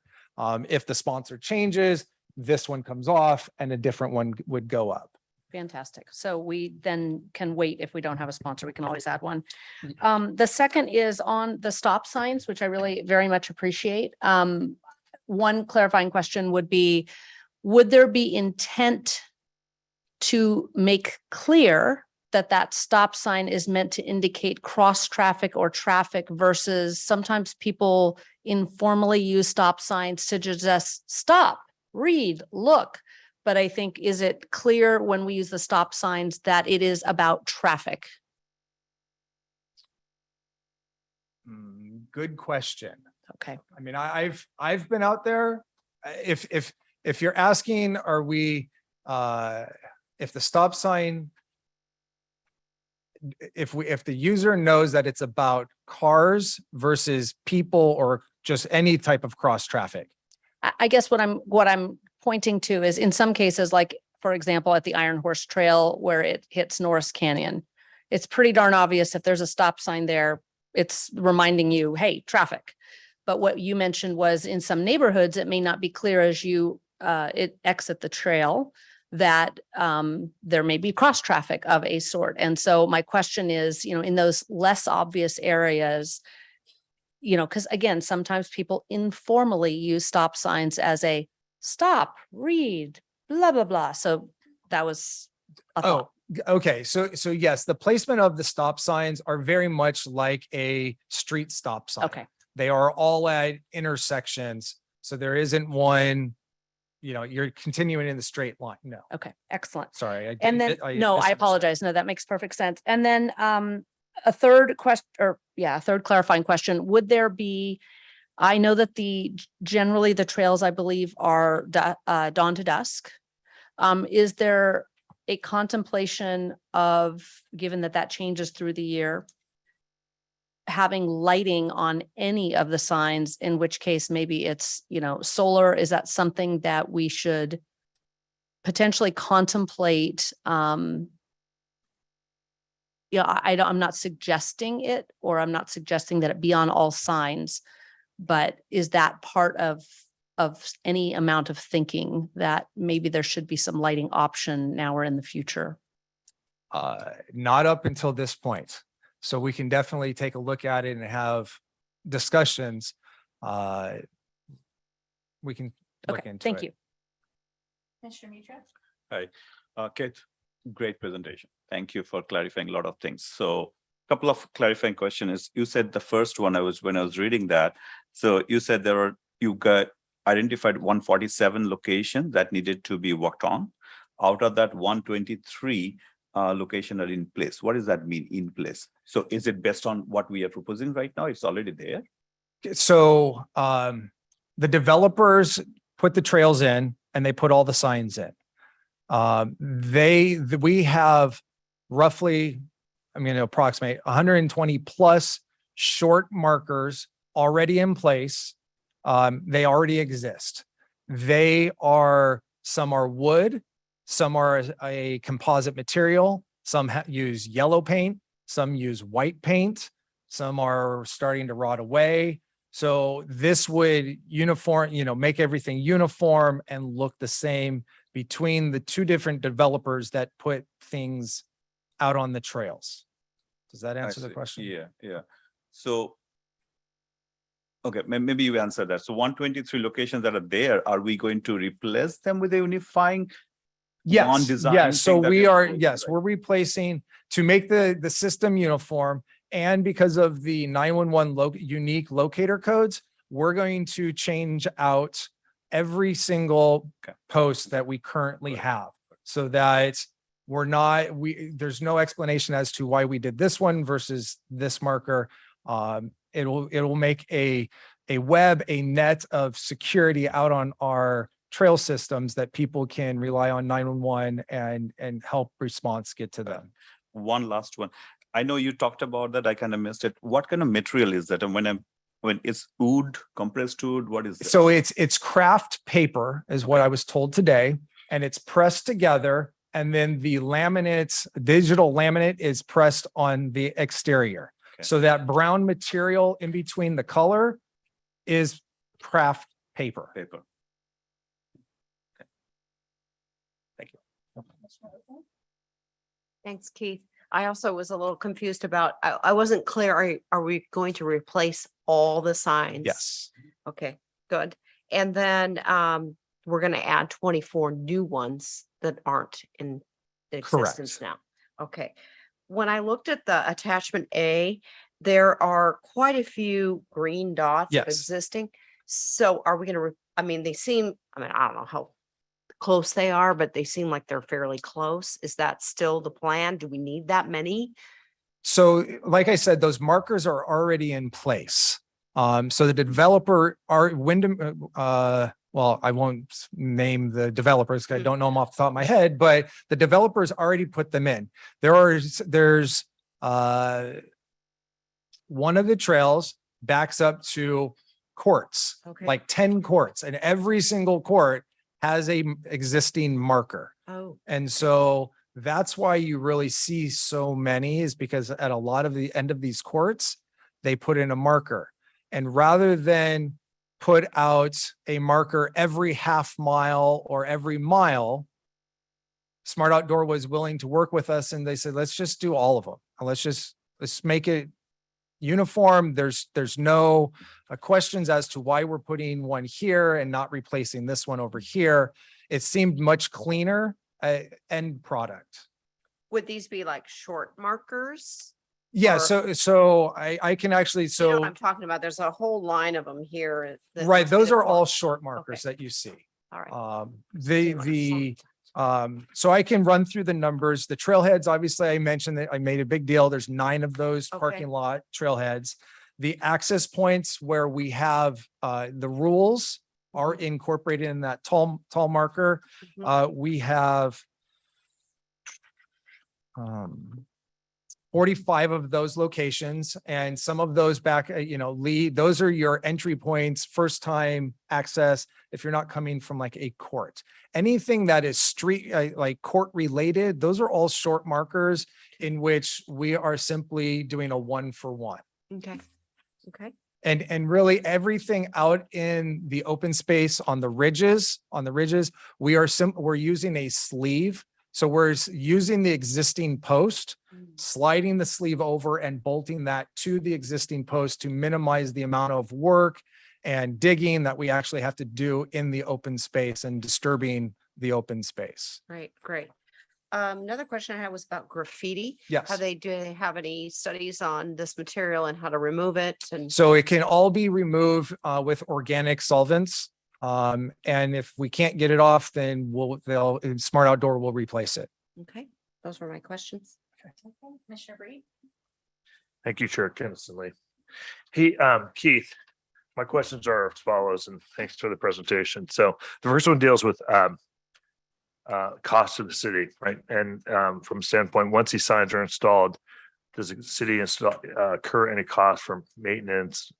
If the sponsor changes, this one comes off and a different one would go up. Fantastic. So we then can wait if we don't have a sponsor, we can always add one. The second is on the stop signs, which I really very much appreciate. One clarifying question would be, would there be intent to make clear that that stop sign is meant to indicate cross traffic or traffic versus sometimes people informally use stop signs to just stop, read, look. But I think, is it clear when we use the stop signs that it is about traffic? Good question. Okay. I mean, I've been out there. If you're asking, are we, if the stop sign, if the user knows that it's about cars versus people or just any type of cross traffic. I guess what I'm pointing to is in some cases, like, for example, at the Iron Horse Trail where it hits Norris Canyon, it's pretty darn obvious if there's a stop sign there, it's reminding you, hey, traffic. But what you mentioned was in some neighborhoods, it may not be clear as you exit the trail that there may be cross traffic of a sort. And so my question is, in those less obvious areas, because again, sometimes people informally use stop signs as a stop, read, blah, blah, blah. So that was a thought. Okay. So yes, the placement of the stop signs are very much like a street stop sign. Okay. They are all at intersections. So there isn't one, you're continuing in the straight line. No. Okay, excellent. Sorry. I apologize. No, that makes perfect sense. And then a third question, a third clarifying question. Would there be, I know that generally the trails, I believe, are dawn to dusk. Is there a contemplation of, given that changes through the year, having lighting on any of the signs, in which case maybe it's, solar? Is that something that we should potentially contemplate? I'm not suggesting it, or I'm not suggesting that it be on all signs, but is that part of any amount of thinking that maybe there should be some lighting option now or in the future? Not up until this point. So we can definitely take a look at it and have discussions. We can look into it. Thank you. Mr. Mitra? Hi, Kate, great presentation. Thank you for clarifying a lot of things. So a couple of clarifying questions. You said the first one when I was reading that. So you said you got identified 147 locations that needed to be worked on. Out of that, 123 location are in place. What does that mean, in place? So is it based on what we are proposing right now? It's already there. So the developers put the trails in and they put all the signs in. We have roughly, I'm going to approximate 120 plus short markers already in place. They already exist. Some are wood, some are a composite material, some use yellow paint, some use white paint, some are starting to rot away. So this would make everything uniform and look the same between the two different developers that put things out on the trails. Does that I answer the see. question? Yeah. So, okay, maybe you answered that. So 123 locations that are there, are we going to replace them with a unifying? Yes, design yes. So thing that we you're are, proposing, yes, right? we're replacing to make the system uniform. And because of the 911 unique locator codes, we're going to change out every single post that we currently have so that there's no explanation as to why we did this one versus this marker. It'll make a net of security out on our trail systems that people can rely on 911 and help response get to them. One last one. I know you talked about that. I kind of missed it. What kind of material is that? And when it's wood, compressed wood, what is that? So it's craft paper is what I was told today, and it's pressed together. And then the digital laminate is pressed on the exterior. So that brown material in between the color is craft paper. Thank you. Thanks, Keith. I also was a little confused about, I wasn't clear, are we going to replace all the signs? Yes. Okay, good. And then we're gonna add 24 new ones that aren't in existence now. Okay. When I looked at the attachment A, there are quite a few green dots Yes. existing. So are we gonna, I don't know how close they are, but they seem like they're fairly close. Is that still the plan? Do we need that many? So like I said, those markers are already in place. So the developer Wyndham, well, I won't name the developers because I don't know them off the top of my head, but the developers already put them in. There's one of the trails backs up to courts, like 10 courts, and every single court has a existing marker. Oh. And so that's why you really see so many, is because at a lot of the end of these courts, they put in a marker. And rather than put out a marker every half mile or every mile, Smart Outdoor was willing to work with us, and they said, let's just do all of them. And let's make it uniform. There's no questions as to why we're putting one here and not replacing this one over here. It seemed much cleaner end product. Would these be like short markers? Yeah, Or- so I can actually, You know what so, I'm talking about? There's a whole line of them here. that right, must be those the are all course. short markers that you see. All right. So I can run through the numbers. The trailheads, obviously, I mentioned that I made a big deal. There's 9 of those parking lot trailheads. The access points where we have the rules are incorporated in that tall marker. We have 45 of those locations, and some of those those are your entry points, first time access if you're not coming from like a court. Anything that is street, like court related, those are all short markers in which we are simply doing a 1-for-1. Okay. Okay. And really everything out in the open space on the ridges, we're using a sleeve. So we're using the existing post, sliding the sleeve over and bolting that to the existing post to minimize the amount of work and digging that we actually have to do in the open space and disturbing the open space. Great, great. Another question I had was about graffiti. Yes. Do they have any studies on this material and how to remove it? And So it can all be removed with organic solvents. And if we can't get it off, then Smart Outdoor will replace it. okay, those were my questions. Commissioner Bree? Thank you, Chair Kennison Lee. Keith, my questions are as follows, and thanks for the presentation. So the first one deals with cost to the city, right? And from standpoint, once these signs are installed, does the city incur any cost from maintenance,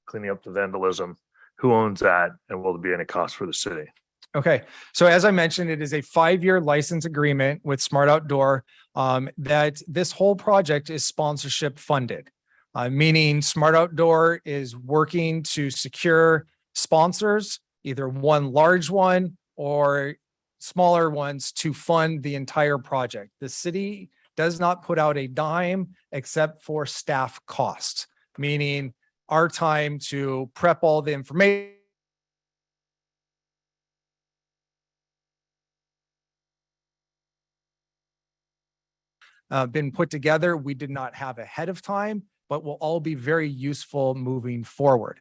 cleaning up the vandalism? Who owns that? And will there be any cost for the city? Okay, so as I mentioned, it is a 5-year license agreement with Smart Outdoor, that this whole project is sponsorship funded. Meaning Smart Outdoor is working to secure sponsors, either one large one or smaller ones, to fund the entire project. The city does not put out a dime except for staff costs, meaning our time to prep all the information, been put together. We did not have ahead of time, but will all be very useful moving forward.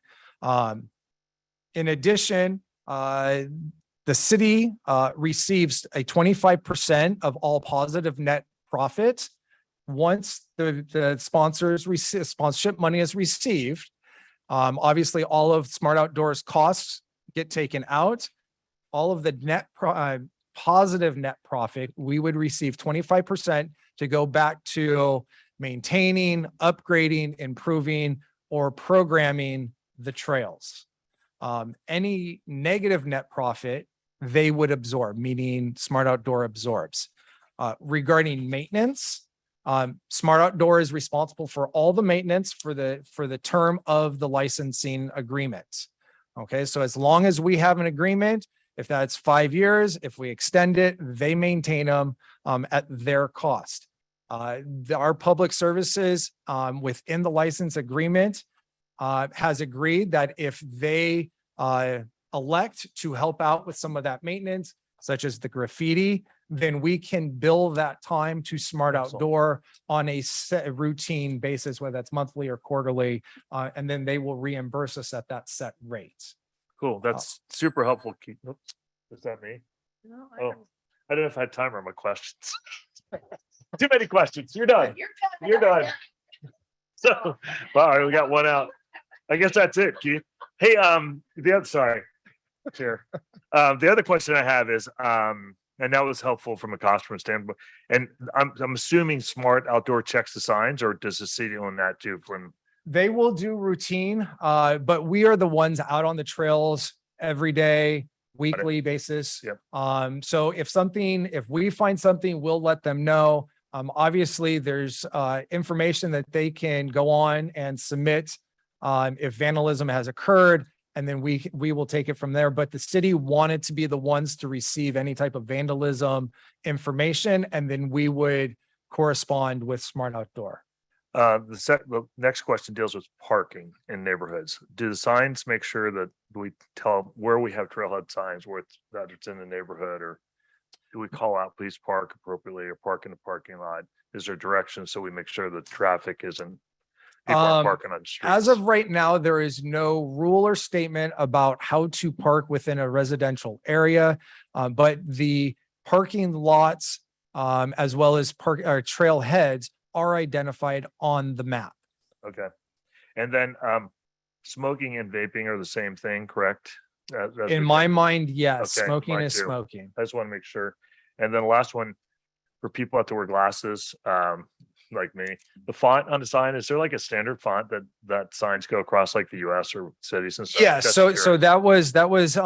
In addition, the city receives a 25% of all positive net profit. Once the sponsorship money is received, obviously all of Smart Outdoors costs get taken out. All of the positive net profit, we would receive 25% to go back to maintaining, upgrading, improving, or programming the trails. Any negative net profit, they would absorb, meaning Smart Outdoor absorbs. Regarding maintenance, Smart Outdoor is responsible for all the maintenance for the term of the licensing agreement. Okay, so as long as we have an agreement, if that's 5 years, if we extend it, they maintain them at their cost. Our public services within the license agreement has agreed that if they elect to help out with some of that maintenance, such as the graffiti, then we can bill that time to Smart Outdoor on a set routine basis, whether that's monthly or quarterly, and then they will reimburse us at that set rate. Cool. That's super helpful. Oops, is that me? No, Oh, I don't know if I had time for my questions. Too many questions. You're done. You're done. So, wow, we got one out. I guess that's it, Keith. Hey, sorry, Chair. The other question I have is, and that was helpful from a customer standpoint. And I'm assuming Smart Outdoor checks the signs, or does the city own that too? They will do routine, but we are the ones out on the trails every day, weekly basis. Yep. So if we find something, we'll let them know. Obviously, there's information that they can go on and submit if vandalism has occurred, and then we will take it from there. But the city wanted to be the ones to receive any type of vandalism information, and then we would correspond with Smart Outdoor. The next question deals with parking in neighborhoods. Do the signs make sure that we tell where we have trailhead signs, that it's in the neighborhood, or do we call out please park appropriately or park in the parking lot? Is there directions so we make sure the traffic isn't people aren't parking on the streets? As of right now, there is no rule or statement about how to park within a residential area, but the parking lots as well as trailheads are identified on the map. Okay. And then smoking and vaping are the same thing, correct? In my mind, yes, Okay, smoking mine is too. smoking. I just want to make sure. And then the last one, for people that have to wear glasses, like me, the font on the sign, is there like a standard font that signs go across like the US or cities and stuff? Yeah, Just so curious. that was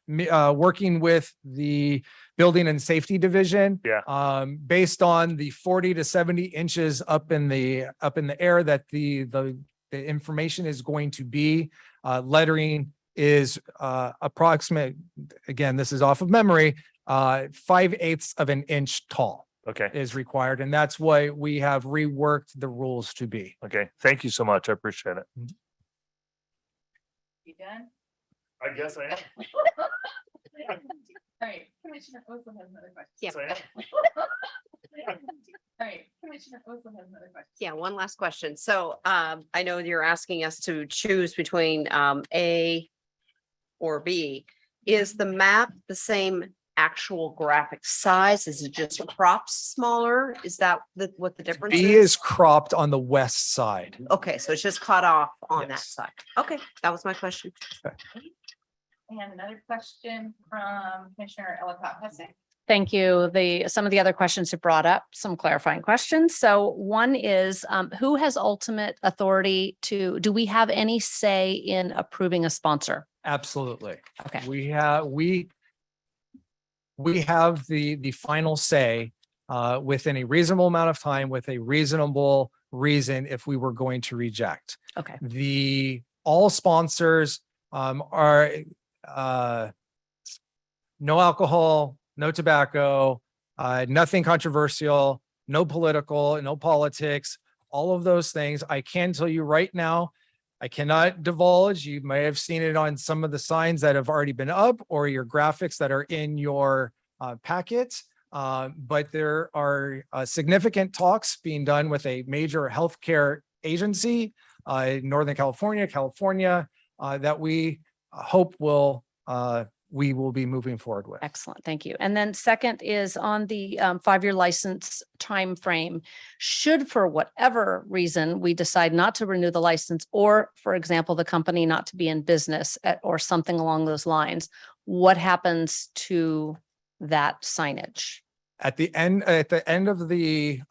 working with the Building and Safety Division. Yeah. Based on the 40 to 70 inches up in the air that the information is going to be, lettering is approximate, again, this is off of memory, 5/8 of an inch tall. Okay. Is required, and that's why we have reworked the rules to be. Okay. Thank you so much. I appreciate it. You done? I guess I am. All right, Commissioner Osel has another question. Yeah. All right, Commissioner Osel has another question. Yeah, one last question. So I know you're asking us to choose between A or B. Is the map the same actual graphic size? Is it just cropped smaller? Is that what the difference B is cropped on the west side. Okay, so it's just cut off on that Yes. side. Okay, that was my question. And another question from Commissioner Ellicott Pesek. Thank you. Some of the other questions have brought up some clarifying questions. So one is, who has ultimate authority do we have any say in approving a sponsor? Absolutely. Okay. We have the final say within a reasonable amount of time with a reasonable reason if we were going to reject. Okay. All sponsors are no alcohol, no tobacco, nothing controversial, no political, no politics, all of those things. I can tell you right now, I cannot divulge. You may have seen it on some of the signs that have already been up or your graphics that are in your packet. But there are significant talks being done with a major healthcare agency in Northern California, that we hope we will be moving forward with. Excellent. Thank you. And then second is on the 5-year license timeframe. Should for whatever reason we decide not to renew the license, or for example, the company not to be in business or something along those lines, what happens to that signage? At the end of the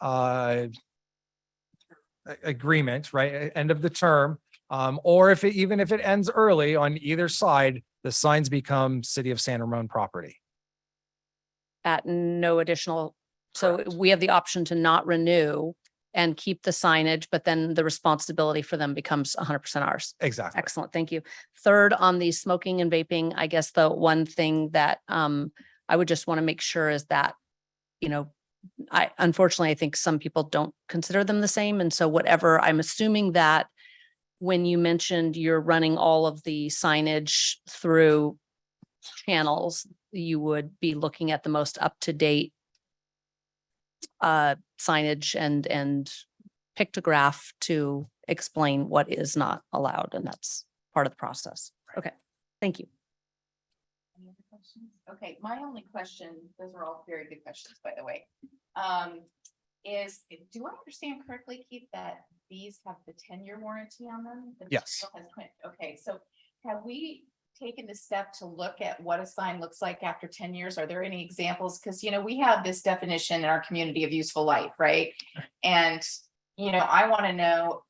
agreement, right, end of the term, or even if it ends early on either side, the signs become City of San Ramon property. At no additional, so we have the option to not renew and keep the signage, but then the responsibility for them becomes 100% ours. Exactly. Excellent. Thank you. Third, on the smoking and vaping, I guess the one thing that I would just want to make sure is that, unfortunately, I think some people don't consider them the same. And so whatever, I'm assuming that when you mentioned you're running all of the signage through channels, you would be looking at the most up-to-date signage and pictograph to explain what is not allowed. And that's part of the process. Okay. Thank you. Any other questions? Okay, my only question, those are all very good questions, by the way. Do I understand correctly, Keith, that these have the 10-year warranty on them? The Yes. material has okay, so have we taken the step to look at what a sign looks like after 10 years? Are there any examples? Because, we have this definition in our community of useful life, right? And, I want to know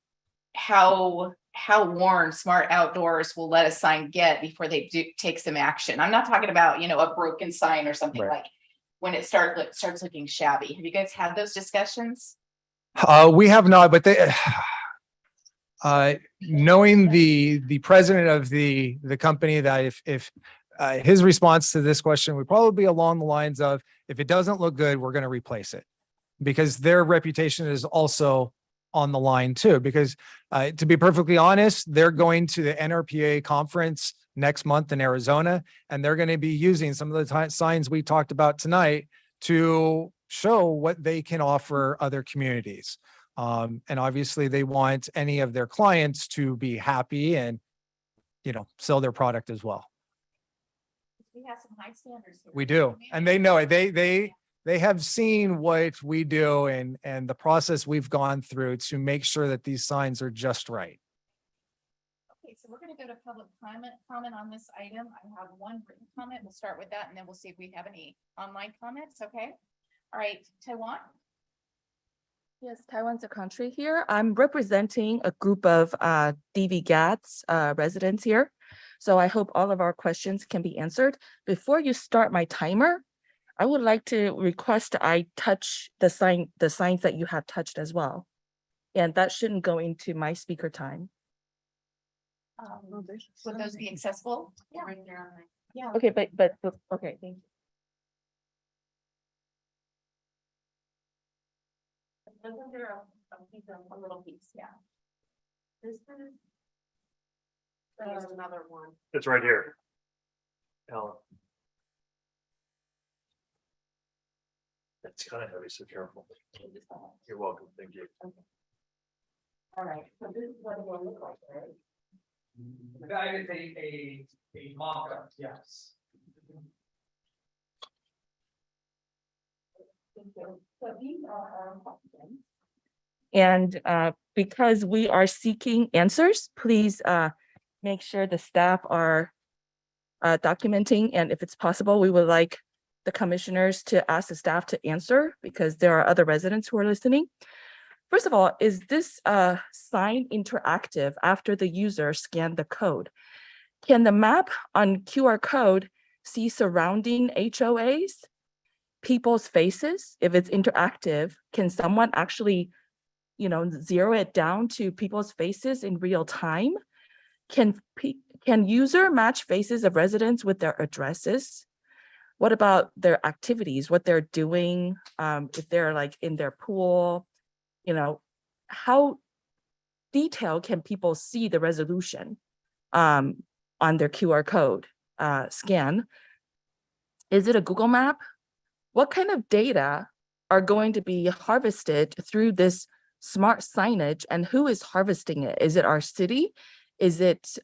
how worn Smart Outdoors will let a sign get before they take some action. I'm not talking about, a broken sign or something like when it starts looking shabby. Have you guys had those discussions? We have not, but knowing the president of the company, that if his response to this question would probably be along the lines of, if it doesn't look good, we're going to replace it, because their reputation is also on the line too. Because to be perfectly honest, they're going to the NRPA conference next month in Arizona, and they're going to be using some of the signs we talked about tonight to show what they can offer other communities. And obviously they want any of their clients to be happy and, sell their product as well. We have some high standards here. We do. And they know it. They have seen what we do and the process we've gone through to make sure that these signs are just right. Okay, so we're going to go to public comment on this item. I have one written comment. We'll start with that, and then we'll see if we have any online comments. Okay. All right, Taiwan. Yes, Taiwan's a country here. I'm representing a group of DV GATS residents here. So I hope all of our questions can be answered. Before you start my timer, I would like to request I touch the signs that you have touched as well. And that shouldn't go into my speaker time. Would those be accessible? Yeah. Right there on yeah. Okay, but okay, thank you. Wasn't there a little piece? Yeah. This is. There's another one. It's right here. Ellen. It's kind of heavy, so careful. You're welcome. Thank you. Okay. All right. So this is what it will look like, right? That is a mock-up, yes. So these are our questions. And because we are seeking answers, please make sure the staff are documenting, and if it's possible, we would like the commissioners to ask the staff to answer because there are other residents who are listening. First of all, is this sign interactive after the user scanned the code? Can the map on QR code see surrounding HOAs, people's faces? If it's interactive, can someone actually, zero it down to people's faces in real time? Can user match faces of residents with their addresses? What about their activities, what they're doing, if they're like in their pool, how detailed can people see the resolution on their QR code scan? Is it a Google map? What kind of data are going to be harvested through this smart signage, and who is harvesting it? Is it our city? Is it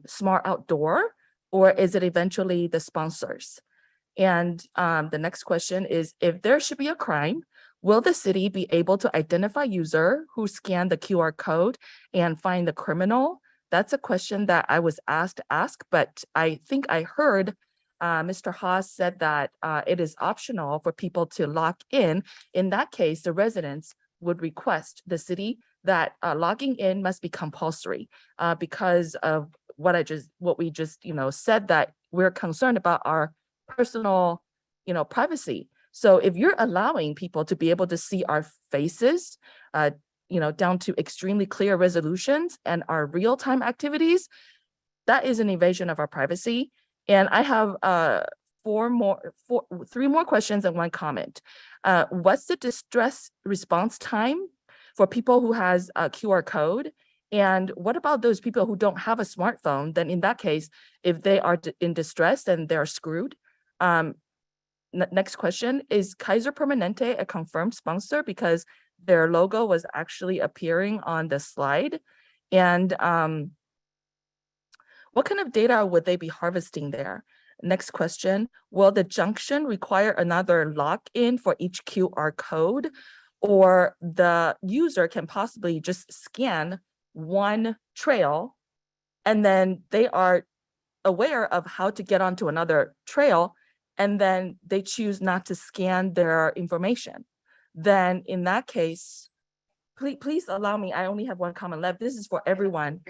Smart Outdoor, or is it eventually the sponsors? And the next question is, if there should be a crime, will the city be able to identify user who scanned the QR code and find the criminal? That's a question that I was asked to ask, but I think I heard Mr. Haas said that it is optional for people to lock in. In that case, the residents would request the city that logging in must be compulsory because of what we just said, that we're concerned about our personal privacy. So if you're allowing people to be able to see our faces, down to extremely clear resolutions and our real-time activities, that is an invasion of our privacy. And I have three more questions and one comment. What's the distress response time for people who has a QR code? And what about those people who don't have a smartphone? Then in that case, if they are in distress, then they're screwed. Next question, is Kaiser Permanente a confirmed sponsor? Because their logo was actually appearing on the slide. And what kind of data would they be harvesting there? Next question, will the junction require another lock-in for each QR code, or the user can possibly just scan one trail and then they are aware of how to get onto another trail, and then they choose not to scan their information? Then in that case, please allow me, I only have one comment left. This is for everyone.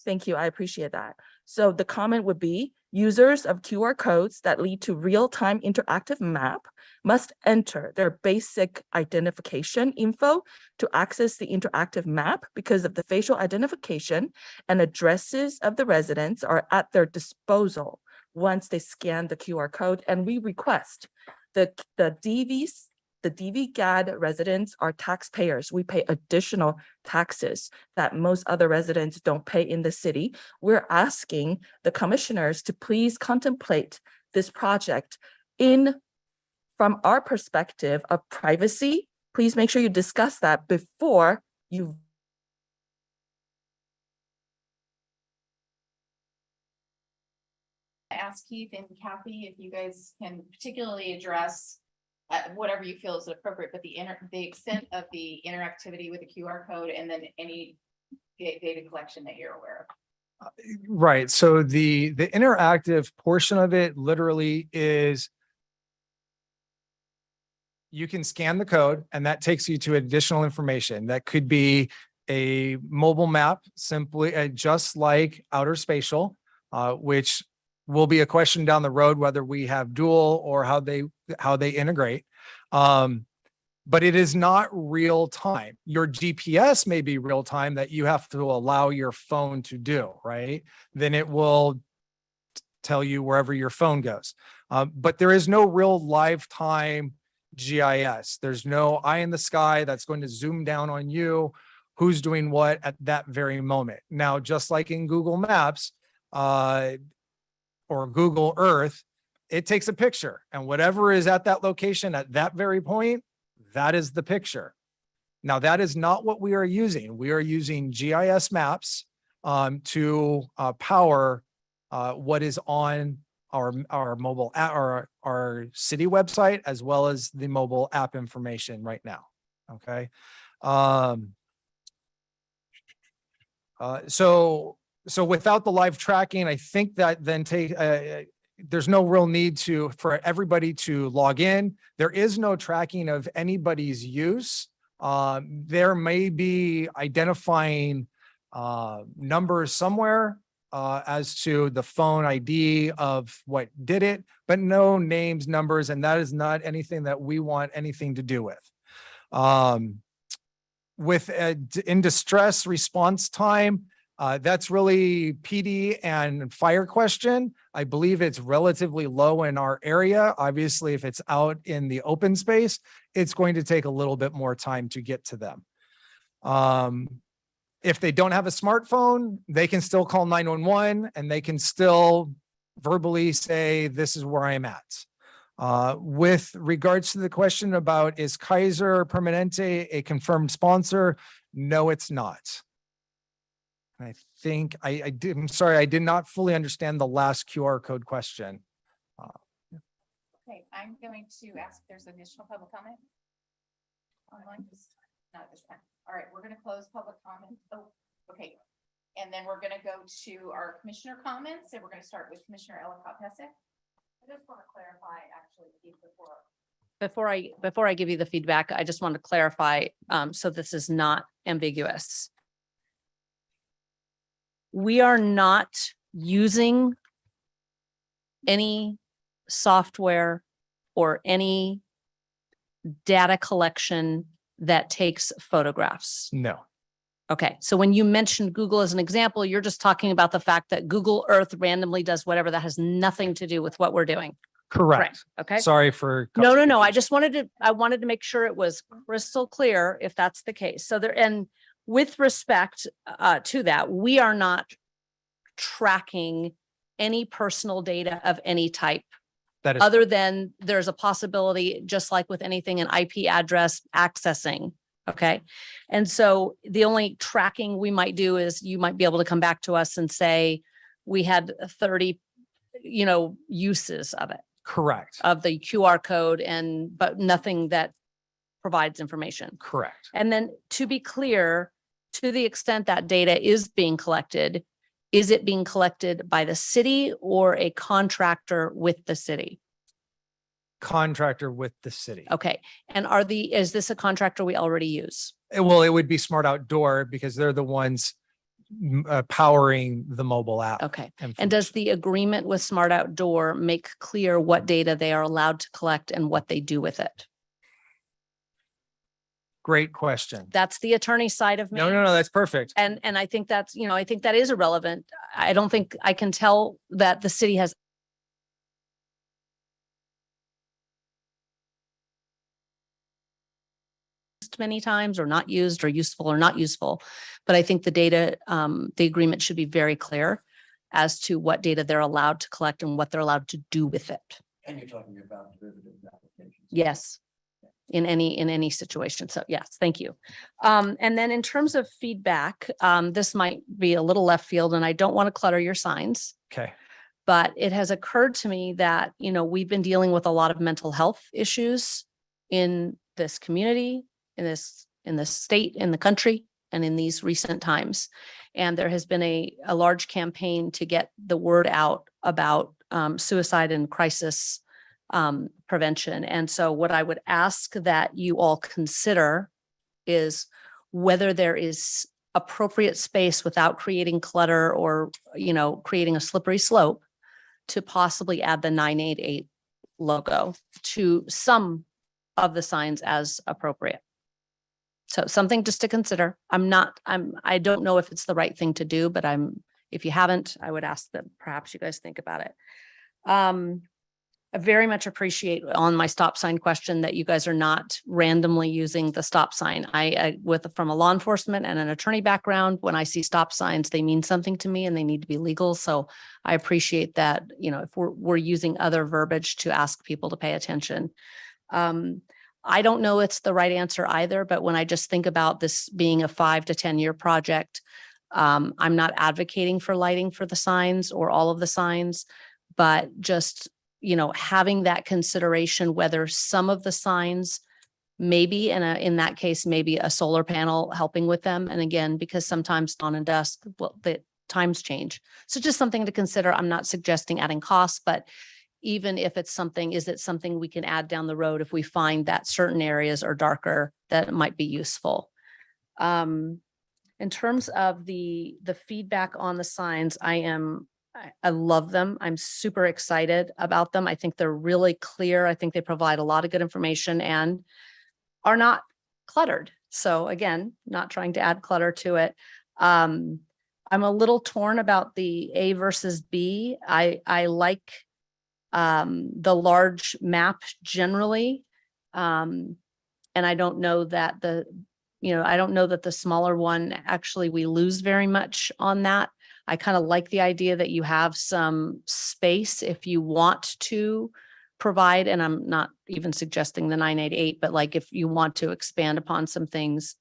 Thank you, I appreciate that. So the comment would be, users of QR codes that lead to real-time interactive map must enter their basic identification info to access the interactive map, because of the facial identification and addresses of the residents are at their disposal once they scan the QR code. And we request the DV-GAD residents are taxpayers. We pay additional taxes that most other residents don't pay in the city. We're asking the commissioners to please contemplate this project from our perspective of privacy. Please make sure you discuss that before you ask Keith and Kathy if you guys can particularly address whatever you feel is appropriate, but the extent of the interactivity with the QR code, and then any data collection that you're aware of. Right. So the interactive portion of it literally is you can scan the code and that takes you to additional information. That could be a mobile map, simply just like Outer Spatial, which will be a question down the road, whether we have dual or how they integrate. But it is not real time. Your GPS may be real time that you have to allow your phone to do, right? Then it will tell you wherever your phone goes. But there is no real lifetime GIS. There's no eye in the sky that's going to zoom down on you, who's doing what at that very moment. Now, just like in Google Maps, or Google Earth, it takes a picture, and whatever is at that location at that very point, that is the picture. Now, that is not what we are using. We are using GIS maps to power what is on our mobile app, or our city website, as well as the mobile app information right now. Okay. So without the live tracking, I think that then there's no real need for everybody to log in. There is no tracking of anybody's use. There may be identifying numbers somewhere as to the phone ID of what did it, but no names, numbers, and that is not anything that we want anything to do with. In distress response time, that's really PD and fire question. I believe it's relatively low in our area. Obviously, if it's out in the open space, it's going to take a little bit more time to get to them. If they don't have a smartphone, they can still call 911 and they can still verbally say, this is where I'm at. With regards to the question about, is Kaiser Permanente a confirmed sponsor? No, it's not. I think I'm sorry, I did not fully understand the last QR code question. Okay, I'm going to ask if there's additional public comment. Online, not this time. All right, we're going to close public comment. Oh, okay. And then we're going to go to our commissioner comments, and we're going to start with Commissioner Ellicott Pesic. I just want to clarify, actually, Before I give you the feedback, I just want to clarify, so this is not ambiguous. We are not using any software or any data collection that takes photographs. No. Okay, so when you mentioned Google as an example, you're just talking about the fact that Google Earth randomly does whatever that has nothing to do with what we're doing. Correct. Okay. Sorry for. No. I wanted to make sure it was crystal clear if that's the case. So there, and with respect to that, we are not tracking any personal data of any type. That is Other than there's a possibility, just like with anything, an IP address accessing. Okay. And so the only tracking we might do is you might be able to come back to us and say, we had 30, uses of it, correct. of the QR code, but nothing that provides information. Correct. And then to be clear, to the extent that data is being collected, is it being collected by the city or a contractor with the city? Contractor with the city. Okay. And is this a contractor we already use? Well, it would be Smart Outdoor because they're the ones powering the mobile app. Okay. And does the agreement with Smart Outdoor make clear what data they are allowed to collect and what they do with it? Great question. That's the attorney side of me. No, that's perfect. And I think that's, I think that is irrelevant. I don't think I can tell that the city has many times or not used or useful or not useful. But I think the data, the agreement should be very clear as to what data they're allowed to collect and what they're allowed to do with it. And you're talking about derivative applications. Yes. In any situation. So yes, thank you. And then in terms of feedback, this might be a little left field and I don't want to clutter your signs. Okay. But it has occurred to me that, we've been dealing with a lot of mental health issues in this community, in this state, in the country, and in these recent times. And there has been a large campaign to get the word out about suicide and crisis prevention. And so what I would ask that you all consider is whether there is appropriate space without creating clutter or, creating a slippery slope to possibly add the 988 logo to some of the signs as appropriate. So something just to consider. I don't know if it's the right thing to do, but if you haven't, I would ask that perhaps you guys think about it. I very much appreciate on my stop sign question that you guys are not randomly using the stop sign. From a law enforcement and an attorney background, when I see stop signs, they mean something to me and they need to be legal. So I appreciate that, if we're using other verbiage to ask people to pay attention. I don't know it's the right answer either, but when I just think about this being a 5 to 10 year project, I'm not advocating for lighting for the signs or all of the signs, but just having that consideration, whether some of the signs, maybe in that case, maybe a solar panel helping with them. And again, because sometimes dawn and dusk, well, times change. So just something to consider. I'm not suggesting adding costs, but even if it's something, is it something we can add down the road if we find that certain areas are darker that might be useful? In terms of the feedback on the signs, I love them. I'm super excited about them. I think they're really clear. I think they provide a lot of good information and are not cluttered. So again, not trying to add clutter to it. I'm a little torn about the A versus B. I like the large map generally. And I don't know that I don't know that the smaller one, actually, we lose very much on that. I kind of like the idea that you have some space if you want to provide, and I'm not even suggesting the 988, but like if you want to expand upon some things.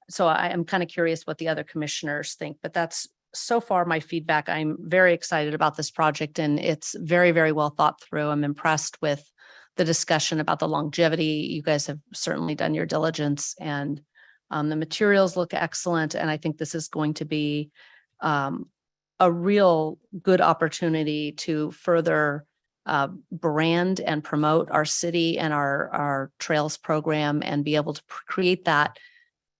So I am kind of curious what the other commissioners think, but that's so far my feedback. I'm very excited about this project and it's very, very well thought through. I'm impressed with the discussion about the longevity. You guys have certainly done your diligence and the materials look excellent. And I think this is going to be a real good opportunity to further brand and promote our city and our trails program and be able to create that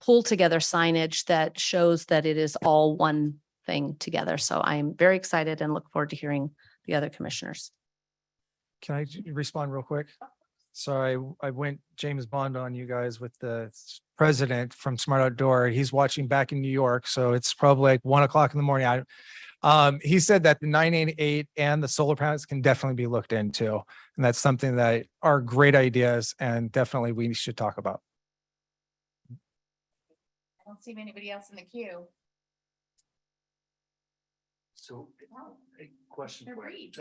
pull together signage that shows that it is all one thing together. So I'm very excited and look forward to hearing the other commissioners. Can I respond real quick? Sorry, I went James Bond on you guys with the president from Smart Outdoor. He's watching back in New York, so it's probably like 1 o'clock in the morning. He said that the 988 and the solar panels can definitely be looked into. And that's something that are great ideas and definitely we should talk about. I don't see anybody else in the queue. So, Oh, a question. they're great.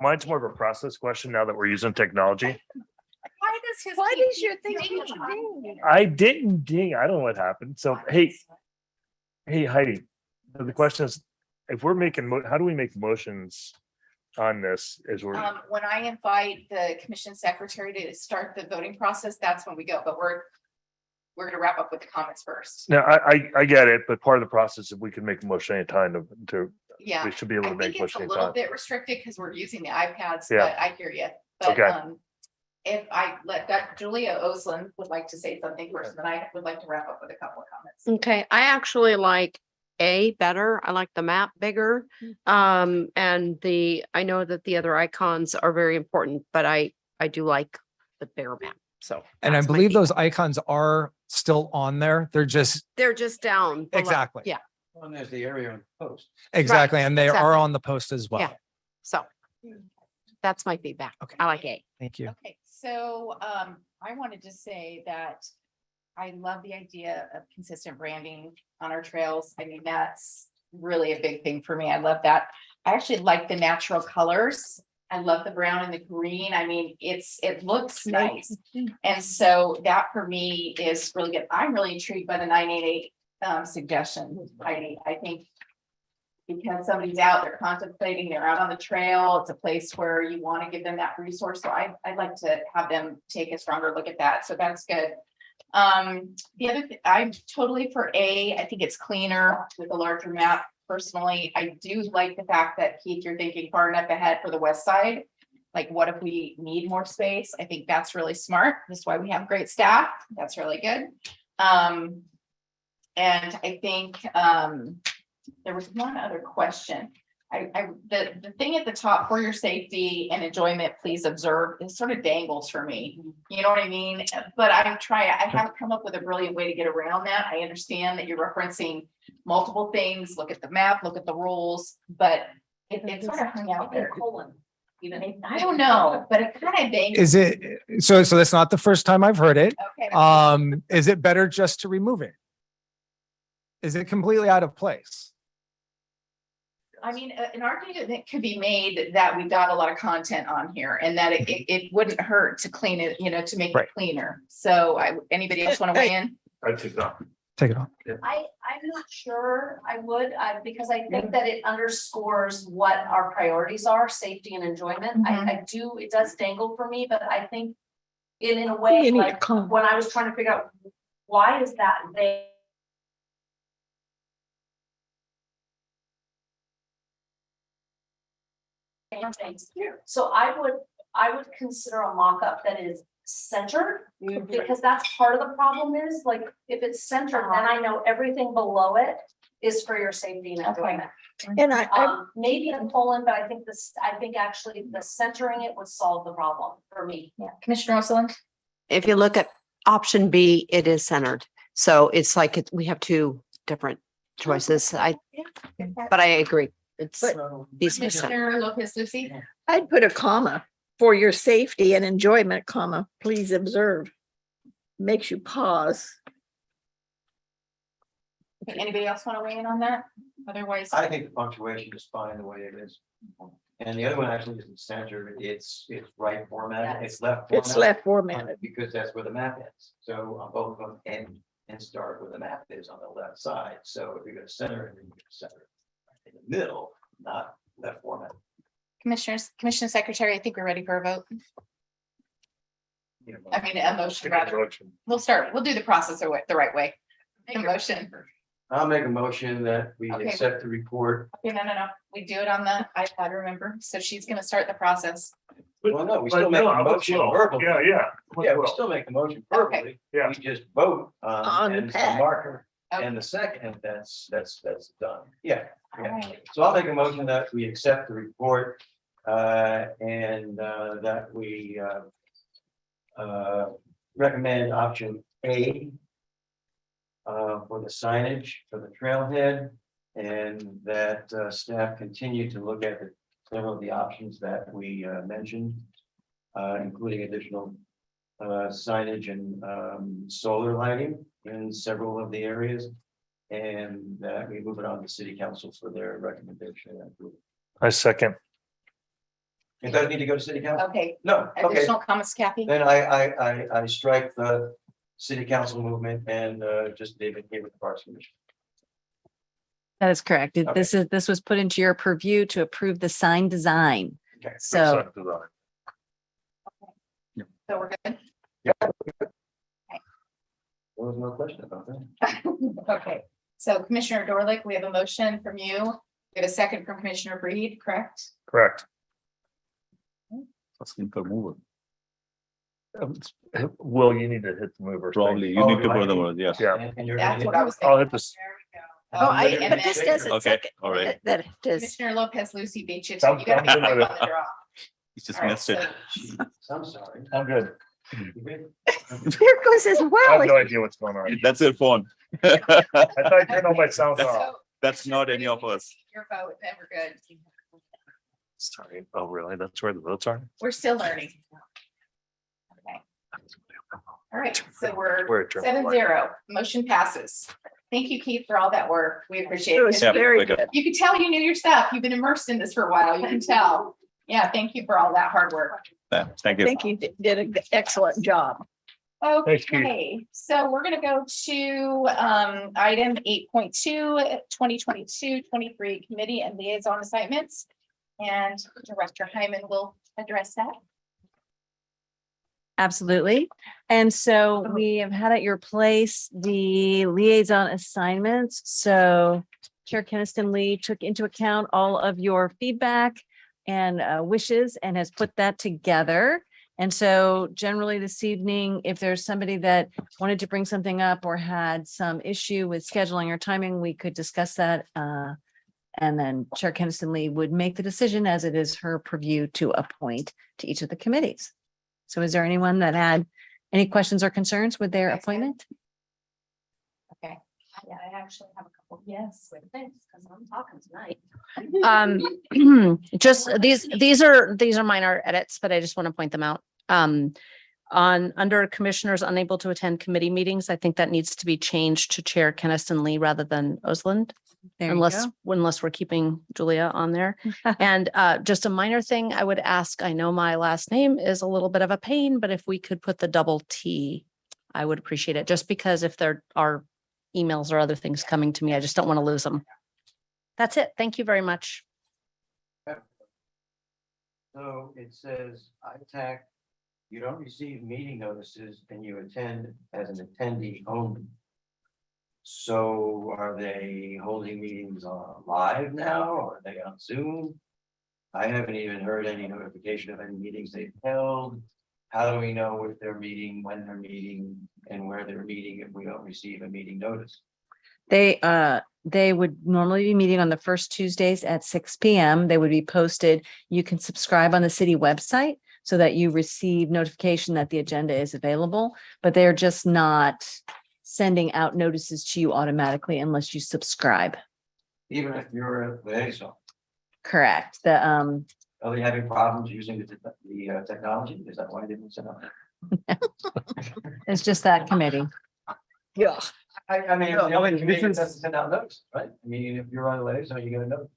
Mine's more of a process question now that we're using technology. Why does your thing ding? I didn't ding. I don't know what happened. So, hey Heidi, the question is, if we're making, how do we make motions on this as we're? When I invite the commission secretary to start the voting process, that's when we go, but we're gonna wrap up with the comments first. No, I get it, but part of the process, if we can make a motion anytime to, Yeah. we should be able I to make think it's a motion little anytime. bit restricted because we're using the iPads, Yeah. but I hear you. But Okay. if I let that Julia Oslin would like to say something first, then I would like to wrap up with a couple of comments. Okay, I actually like A better. I like the map bigger. And I know that the other icons are very important, but I do like the bigger map. So. And I that's my believe those feedback. icons are still on there. They're just, They're just down. below. Exactly. Yeah, Well, there's the area on the post. exactly. And they are exactly. on the post as well. Yeah. So that's my feedback. Okay. I like A. Thank you. Okay, so I wanted to say that I love the idea of consistent branding on our trails. I mean, that's really a big thing for me. I love that. I actually like the natural colors. I love the brown and the green. I mean, it looks nice. And so that for me is really good. I'm really intrigued by the 988 suggestion. I think because somebody's out, they're contemplating, they're out on the trail, it's a place where you want to give them that resource. So I'd like to have them take a stronger look at that. So that's good. The other thing, I'm totally for A. I think it's cleaner with a larger map. Personally, I do like the fact that Keith, you're thinking far enough ahead for the west side. Like, what if we need more space? I think that's really smart. That's why we have great staff. That's really good. And I think there was one other question. The thing at the top, for your safety and enjoyment, please observe, it sort of dangles for me. You know what I mean? But I haven't come up with a brilliant way to get around that. I understand that you're referencing multiple things. Look at the map, look at the rules, but it sort of hung out there. I don't know, but it kind of dangles. Is it, so that's not the first time I've heard it. Okay. Is it better just to remove it? Is it completely out of place? I mean, an argument that could be made that we've got a lot of content on here and that it wouldn't hurt to clean it, to make it cleaner. So anybody else want to weigh in? I took it off. Take it off. I'm not sure I would, because I think that it underscores what our priorities are, safety and enjoyment. It does dangle for me, but I think in a way, like when I was trying to figure out why is that they So I would consider a mock-up that is centered, because that's part of the problem is, like, if it's centered, then I know everything below it is for your safety and enjoyment. And I, Maybe in Poland, but I think actually the centering it would solve the problem for me. Yeah, Commissioner Rosalind? If you look at option B, it is centered. So it's like we have two different choices. But I agree. It's these are centered. Commissioner Lopez Lucy? I'd put a comma for your safety and enjoyment, comma, please observe. Makes you pause. Okay, anybody else want to weigh in on that? Otherwise. I think the punctuation is fine the way it is. And the other one actually isn't centered, it's right formatted, it's left. It's left formatted. Because that's where the map is. So on both of them end and start where the map is on the left side. So if you're gonna center it, then you're gonna center it in the middle, not left format. Commissioners, Commissioner Secretary, I think we're ready for a vote. I mean, a motion rather. We'll do the process the right way. The motion. I'll make a motion that we Okay. accept the report. Okay, no. We do it on the iPad, remember? So she's gonna start the process. Well, no, we still make a motion verbally. Yeah. Yeah, we still make the motion verbally. Yeah. We just vote On on the and the pad. marker Okay. and the second, that's done. Yeah. All right. So I'll make a motion that we accept the report and that we recommend option A for the signage for the trailhead, and that staff continue to look at several of the options that we mentioned, including additional signage and solar lighting in several of the areas, and that we move it on to city council for their recommendation and approval. I second. It doesn't need to go to city council? Okay, No, okay. additional comments, Kathy? Then I strike the city council movement and just leave it here with the Parks Commission. That is correct. This was put into your purview to approve the sign design. Okay. So So we're good? There was no question about that. Okay, so Commissioner Dorlick, we have a motion from you. We have a second from Commissioner Breed, correct? Correct. Asking for mover. Will, you need to hit the mover. thing. Probably, you need to put the word, yes. Yeah. And you're That's gonna what I was I'll thinking. hit this. Oh, Wait a but this minute. doesn't. Okay, all right. That does. Commissioner Lopez Lucy beat you. Sounds You gotta be good. quick on the draw. You just All right, missed it. so- I'm sorry. I'm good. You good? Here goes his I have well. no idea what's going on. That's your phone. I thought I turned all my sounds off. So, That's not any of us. your vote, then we're good. Sorry. Oh, really? That's where the votes are? We're still learning. Okay. All right, so We're we're at German 7-0. Motion passes. Thank you, Keith, for all that work. We appreciate It was it. Yeah, very okay. good. You can tell you knew your stuff. You've been immersed in this for a while. You can tell. Yeah, thank you for all that hard work. Yeah, thank you. Thank you. Did an excellent job. Thanks, Keith. Okay, so we're gonna go to item 8.2, 2022-23 committee and liaison assignments. And Director Hyman will address that. Absolutely. And so we have had at your place the liaison assignments. So Chair Keniston Lee took into account all of your feedback and wishes and has put that together. And so generally this evening, if there's somebody that wanted to bring something up or had some issue with scheduling or timing, we could discuss that. And then Chair Keniston Lee would make the decision as it is her purview to appoint to each of the committees. So is there anyone that had any questions or concerns with their appointment? Okay. Yeah, I actually have a couple. Yes, thanks, because I'm talking tonight. Just these are minor edits, but I just want to point them out. Under commissioners unable to attend committee meetings, I think that needs to be changed to Chair Keniston Lee rather than Osland. There you Unless go. we're keeping Julia on there. And just a minor thing I would ask, I know my last name is a little bit of a pain, but if we could put the double T, I would appreciate it, just because if there are emails or other things coming to me, I just don't want to lose them. That's it. Thank you very much. So it says, ITAC, you don't receive meeting notices and you attend as an attendee only. So are they holding meetings live now, or are they on Zoom? I haven't even heard any notification of any meetings they've held. How do we know if they're meeting, when they're meeting, and where they're meeting if we don't receive a meeting notice? They would normally be meeting on the first Tuesdays at 6 p.m. They would be posted. You can subscribe on the city website so that you receive notification that the agenda is available, but they're just not sending out notices to you automatically unless you subscribe. Even if you're a liaison, Correct. are they having problems using the technology? Is that why they didn't send out? It's just that committee. Yeah. I mean, No, the only I mean, committee this that is- doesn't send out notice, right? I mean, if you're on a liaison, you get a notice.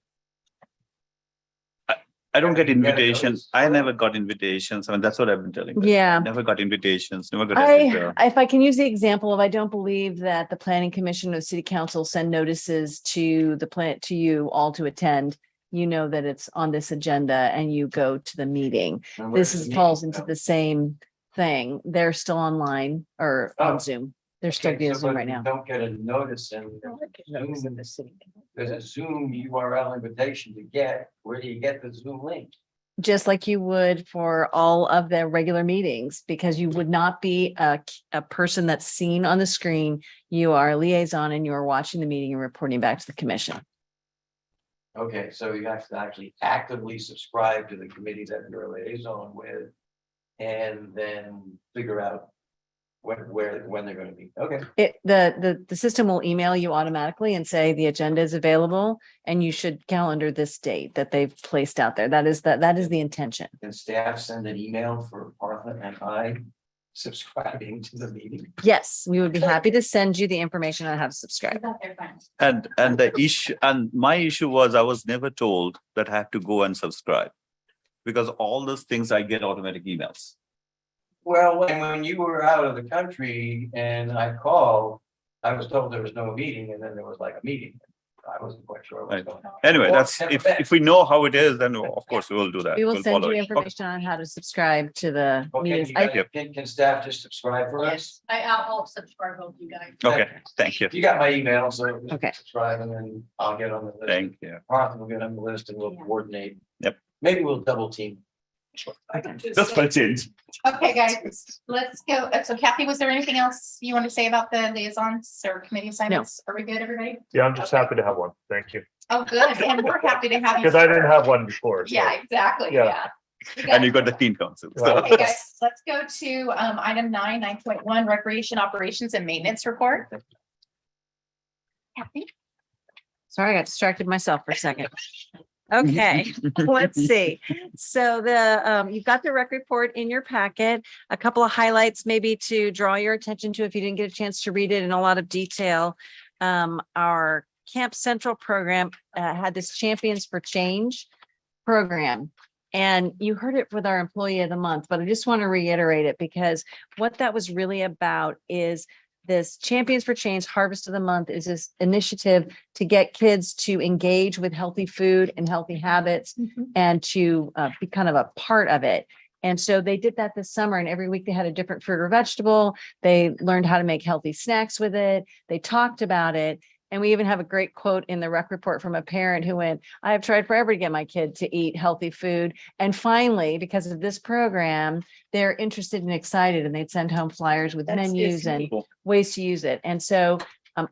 I don't get Yeah, you get a invitations. notice. I never got invitations. I mean, that's what I've been telling them. Yeah. Never got invitations, never got. anything. If I can use the example of, I don't believe that the planning commission or the city council send notices to the plant, to you all to attend. You know that it's on this agenda and you go to the meeting. And This where's the falls meeting, into though? the same thing. They're still online or Oh. on Zoom. They're still Okay, via so Zoom but right you now. Don't get a notice and there's a Zoom URL invitation to get. Where do you get the Zoom link? Just like you would for all of the regular meetings, because you would not be a person that's seen on the screen. You are a liaison and you are watching the meeting and reporting back to the commission. Okay, so you have to actually actively subscribe to the committee that you're a liaison with. And then figure out when they're gonna be. Okay. The system will email you automatically and say the agenda is available and you should calendar this date that they've placed out there. That is the intention. Can staff send an email for Martha and I subscribing to the meeting? Yes, we would be happy to send you the information on how to subscribe. And the issue, and my issue was I was never told that I have to go and subscribe. Because all those things I get automatic emails. Well, when you were out of the country and I called, I was told there was no meeting and then there was like a meeting. I wasn't quite sure what was Right. going on. Anyway, Well, that's, never if been. we know how it is, then of course we will do that. We will We'll send follow you it. information on how to subscribe to the Okay, meetings. you guys- can staff just subscribe for us? I'll subscribe with you guys. Okay, thank you. You got my email, so just Okay. subscribe and then I'll get on the list. Thank you. Martha will get on the list and we'll coordinate. Yep. Maybe we'll double team. That's my change. Okay, guys, let's go. So Kathy, was there anything else you want to say about the liaisons or committee assignments? Are we good, everybody? Yeah, I'm just happy to have one. Thank you. Oh, good. And we're happy to have you. Because I didn't have one before. so- Yeah, exactly. Yeah. Yeah. And you got the teen council. So Okay, guys, let's go to item 9.1, recreation operations and maintenance report. Kathy? Sorry, I got distracted myself for a second. Okay, let's see. So you've got the rec report in your packet, a couple of highlights maybe to draw your attention to if you didn't get a chance to read it in a lot of detail. Our Camp Central program had this Champions for Change program. And you heard it with our employee of the month, but I just want to reiterate it because what that was really about is this Champions for Change Harvest of the Month is this initiative to get kids to engage with healthy food and healthy habits and to be kind of a part of it. And so they did that this summer and every week they had a different fruit or vegetable. They learned how to make healthy snacks with it. They talked about it. And we even have a great quote in the rec report from a parent who went, I have tried forever to get my kid to eat healthy food. And finally, because of this program, they're interested and excited and they'd send home flyers with menus and ways to use it. And so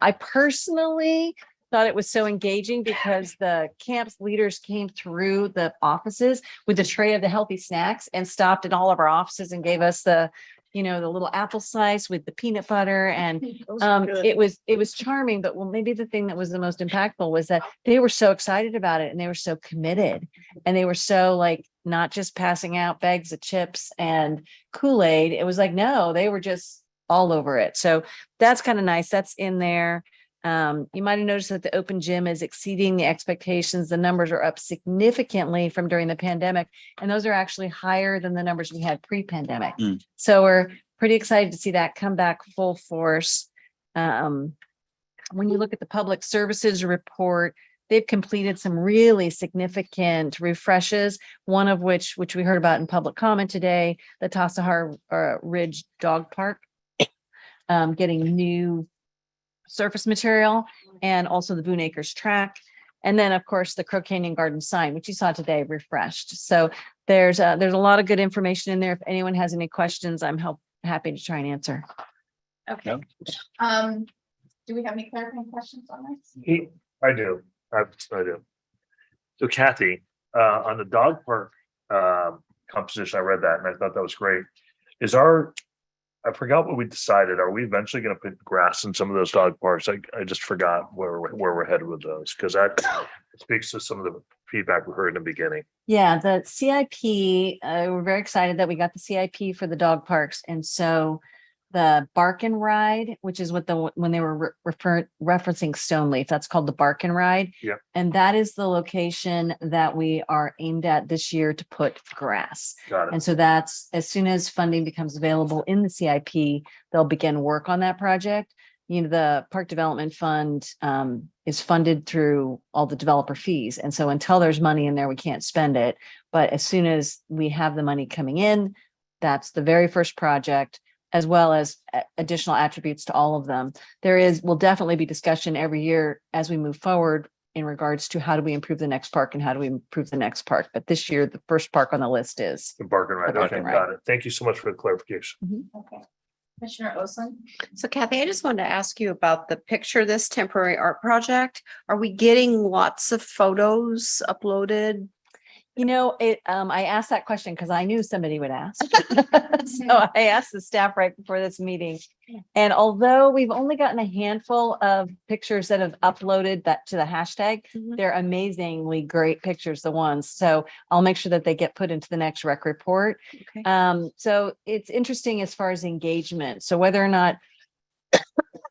I personally thought it was so engaging because the camp's leaders came through the offices with a tray of the healthy snacks and stopped at all of our offices and gave us the little apple slice with the peanut butter. And it was charming, but maybe the thing that was the most impactful was that they were so excited about it and they were so committed and they were so like not just passing out bags of chips and Kool-Aid. It was like, no, they were just all over it. So that's kind of nice. That's in there. You might have noticed that the open gym is exceeding the expectations. The numbers are up significantly from during the pandemic, and those are actually higher than the numbers we had pre-pandemic. So we're pretty excited to see that come back full force. When you look at the public services report, they've completed some really significant refreshes, one of which we heard about in public comment today, the Tassajara Ridge Dog Park, getting new surface material and also the Boone Acres track. And then, of course, the Crow Canyon Garden sign, which you saw today, refreshed. So there's a lot of good information in there. If anyone has any questions, I'm happy to try and answer. Okay. Do we have any clarifying questions on this? I do. I do. So Kathy, on the dog park composition, I read that and I thought that was great. I forgot what we decided. Are we eventually going to put grass in some of those dog parks? I just forgot where we're headed with those, because that speaks to some of the feedback we heard in the beginning. Yeah, the CIP, we're very excited that we got the CIP for the dog parks. And so the Bark and Ride, which is what when they were referencing Stoneleaf, that's called the Bark and Ride. Yeah. And that is the location that we are aimed at this year to put grass. Got it. And so that's, as soon as funding becomes available in the CIP, they'll begin work on that project. You know, the Park Development Fund is funded through all the developer fees. And so until there's money in there, we can't spend it. But as soon as we have the money coming in, that's the very first project, as well as additional attributes to all of them. Will definitely be discussion every year as we move forward in regards to how do we improve the next park and how do we improve the next park. But this year, the first park on the list is The Bark and Ride. The Bark Okay, and got it. Thank you so much for the clarification. Okay. Commissioner Osmann? So Kathy, I just wanted to ask you about the picture, this temporary art project. Are we getting lots of photos uploaded? You know, I asked that question because I knew somebody would ask. So I asked the staff right before this meeting. And although we've only gotten a handful of pictures that have uploaded that to the hashtag, they're amazingly great pictures, the ones. So I'll make sure that they get put into the next rec report. Okay. So it's interesting as far as engagement. So whether or not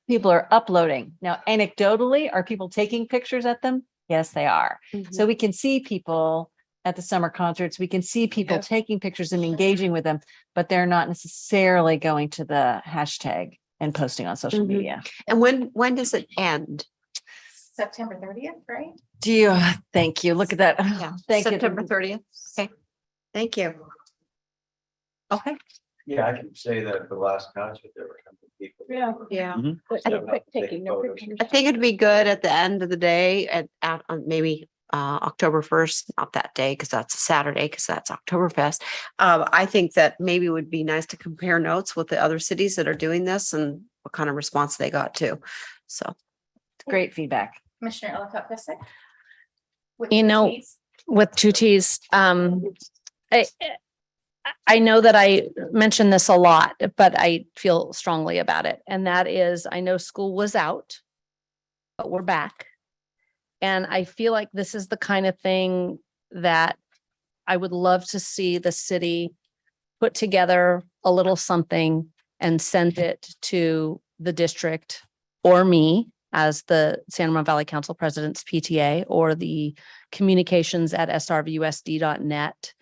people are uploading. Now, anecdotally, are people taking pictures at them? Yes, they are. So we can see people at the summer concerts, we can see people taking pictures and engaging with them, but they're not necessarily going to the hashtag and posting on social media. And when does it end? September 30th, right? Thank you. Look at that. Yeah, Thank you. September 30th. Okay. Thank you. Okay. Yeah, I can say that the last concert, there were some people. Yeah. Taking no pictures. I think it'd be good at the end of the day at on maybe October 1st, not that day, because that's a Saturday, because that's Oktoberfest. I think that maybe it would be nice to compare notes with the other cities that are doing this and what kind of response they got too. So great feedback. Commissioner Ellicott Pesic? You know, with two T's, I know that I mentioned this a lot, but I feel strongly about it. And that is, I know school was out, but we're back. And I feel like this is the kind of thing that I would love to see the city put together a little something and send it to the district or me as the San Ramon Valley Council President's PTA, or the communications at srvusd.net,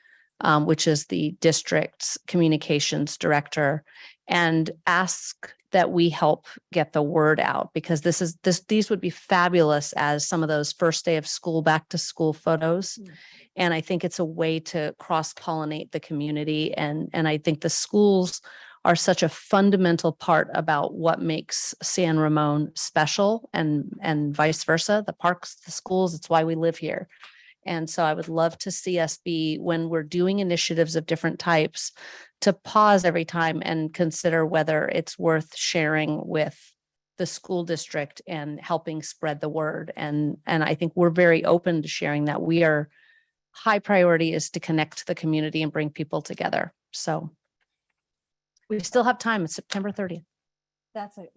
which is the district's communications director, and ask that we help get the word out, because these would be fabulous as some of those first day of school, back to school photos. And I think it's a way to cross-pollinate the community. And I think the schools are such a fundamental part about what makes San Ramon special, and vice versa, the parks, the schools, it's why we live here. And so I would love to see us be, when we're doing initiatives of different types, to pause every time and consider whether it's worth sharing with the school district and helping spread the word. And I think we're very open to sharing that. High priority is to connect to the community and bring people together. So we still have time. It's September 30th. That's an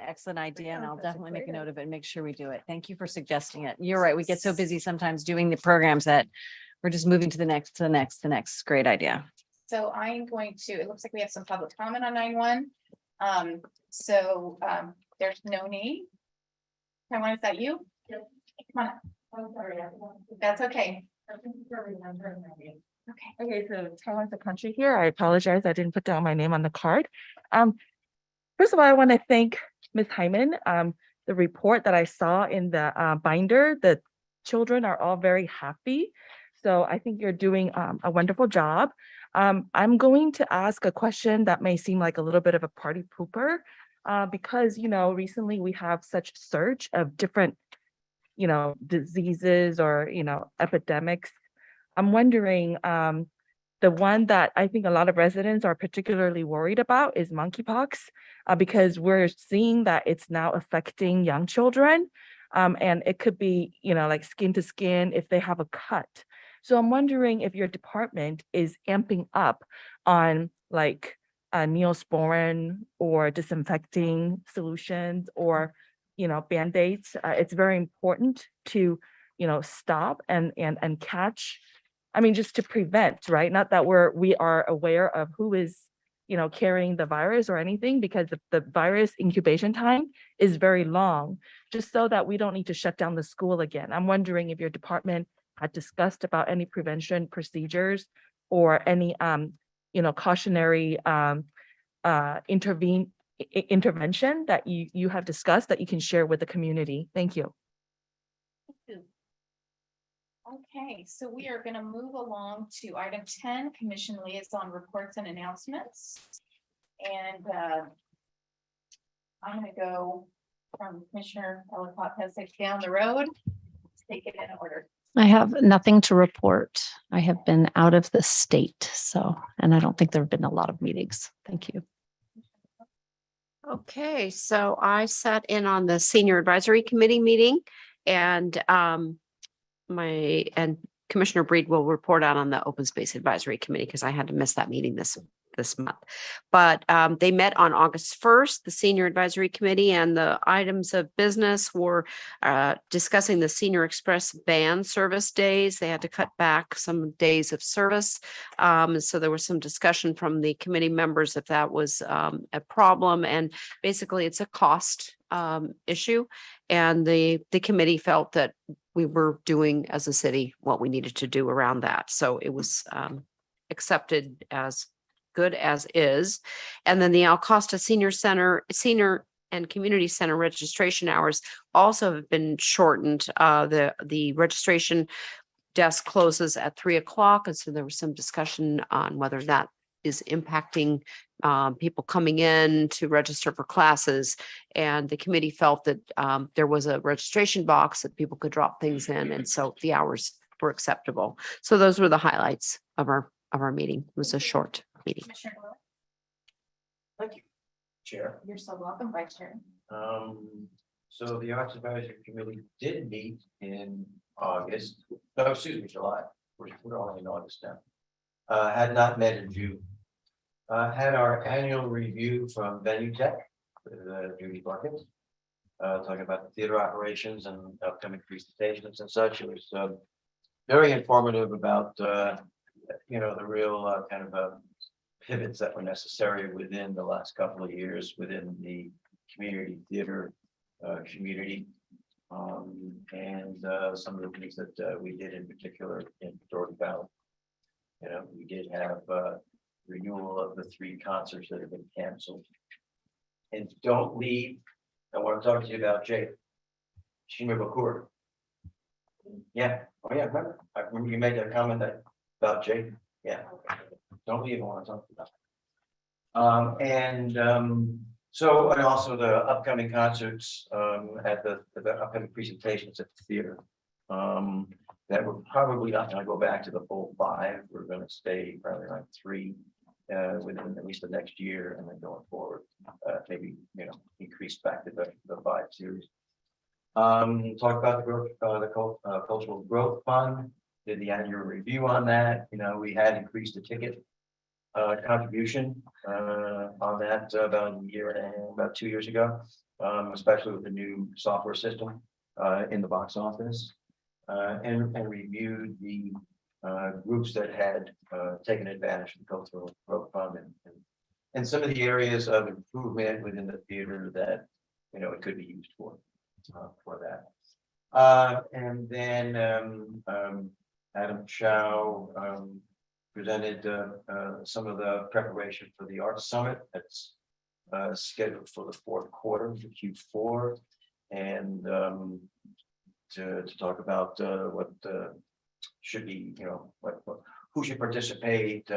excellent idea, and I'll definitely make a note of it and make sure we do it. Thank you for suggesting it. You're right. We get so busy sometimes doing the programs that we're just moving to the next. Great idea. So I'm going to, it looks like we have some public comment on 9-1. There's no need. Taiwan, is that you? Come on up. I'm sorry. That's okay. Okay, so Taiwan's the country here. I apologize. I didn't put down my name on the card. First of all, I want to thank Ms. Hyman. The report that I saw in the binder, the children are all very happy. So I think you're doing a wonderful job. I'm going to ask a question that may seem like a little bit of a party pooper, because, recently we have such surge of different, diseases or, epidemics. I'm wondering, the one that I think a lot of residents are particularly worried about is monkeypox, because we're seeing that it's now affecting young children. And it could be, like skin to skin if they have a cut. So I'm wondering if your department is amping up on like Neosporin or disinfecting solutions or, Band-Aids. It's very important to, stop and catch. I mean, just to prevent, right? Not that we are aware of who is, carrying the virus or anything, because the virus incubation time is very long, just so that we don't need to shut down the school again. I'm wondering if your department had discussed about any prevention procedures or any, cautionary intervention that you have discussed that you can share with the community. Thank you. Okay, so we are going to move along to item 10, commission liaison reports and announcements. And I'm going to go from Commissioner Ellicott Pesek down the road. Let's take it in order. I have nothing to report. I have been out of the state, and I don't think there have been a lot of meetings. Thank you. Okay, so I sat in on the Senior Advisory Committee meeting, and Commissioner Breed will report out on the Open Space Advisory Committee because I had to miss that meeting this month. But they met on August 1st, the Senior Advisory Committee, and the items of business were discussing the Senior Express van service days. They had to cut back some days of service. So there was some discussion from the committee members if that was a problem. And basically it's a cost issue. And the committee felt that we were doing as a city what we needed to do around that. So it was accepted as good as is. And then the Alcosta Senior and Community Center registration hours also have been shortened. The registration desk closes at 3:00. And so there was some discussion on whether that is impacting people coming in to register for classes. And the committee felt that there was a registration box that people could drop things in. And so the hours were acceptable. So those were the highlights of our meeting. It was a short meeting. Commissioner Lewis, Thank you, Chair. you're so welcome, Vice Chair. So the Arts Advisory Committee did meet in July. We're only in August now. Had not met in June. Had our annual review from Venue Tech, Judy Parkins, talking about the theater operations and upcoming presentations and such. It was very informative about, the real kind of pivots that were necessary within the last couple of years within the community theater community. And some of the things that we did in particular in Jordan Valley. We did have renewal of the 3 concerts that have been canceled. And don't leave. I want to talk to you about Jake. Shima Bakur. Yeah. Oh yeah, I remember you made that comment about Jake. Yeah. Don't leave. I want to talk about it. So, and also the upcoming concerts at the upcoming presentations at the theater. That we're probably not going to go back to the full 5. We're going to stay probably like 3 within at least the next year, and then going forward, maybe increase back to the 5 series. Talk about the growth, the cultural growth fund. Did the annual review on that. We had increased the ticket contribution on that about 2 years ago, especially with the new software system in the box office, and reviewed the groups that had taken advantage of the cultural growth fund and some of the areas of improvement within the theater that it could be used for that. And then Adam Chow presented some of the preparation for the Arts Summit that's scheduled for the 4th quarter, Q4, and to talk about what should be, who should participate,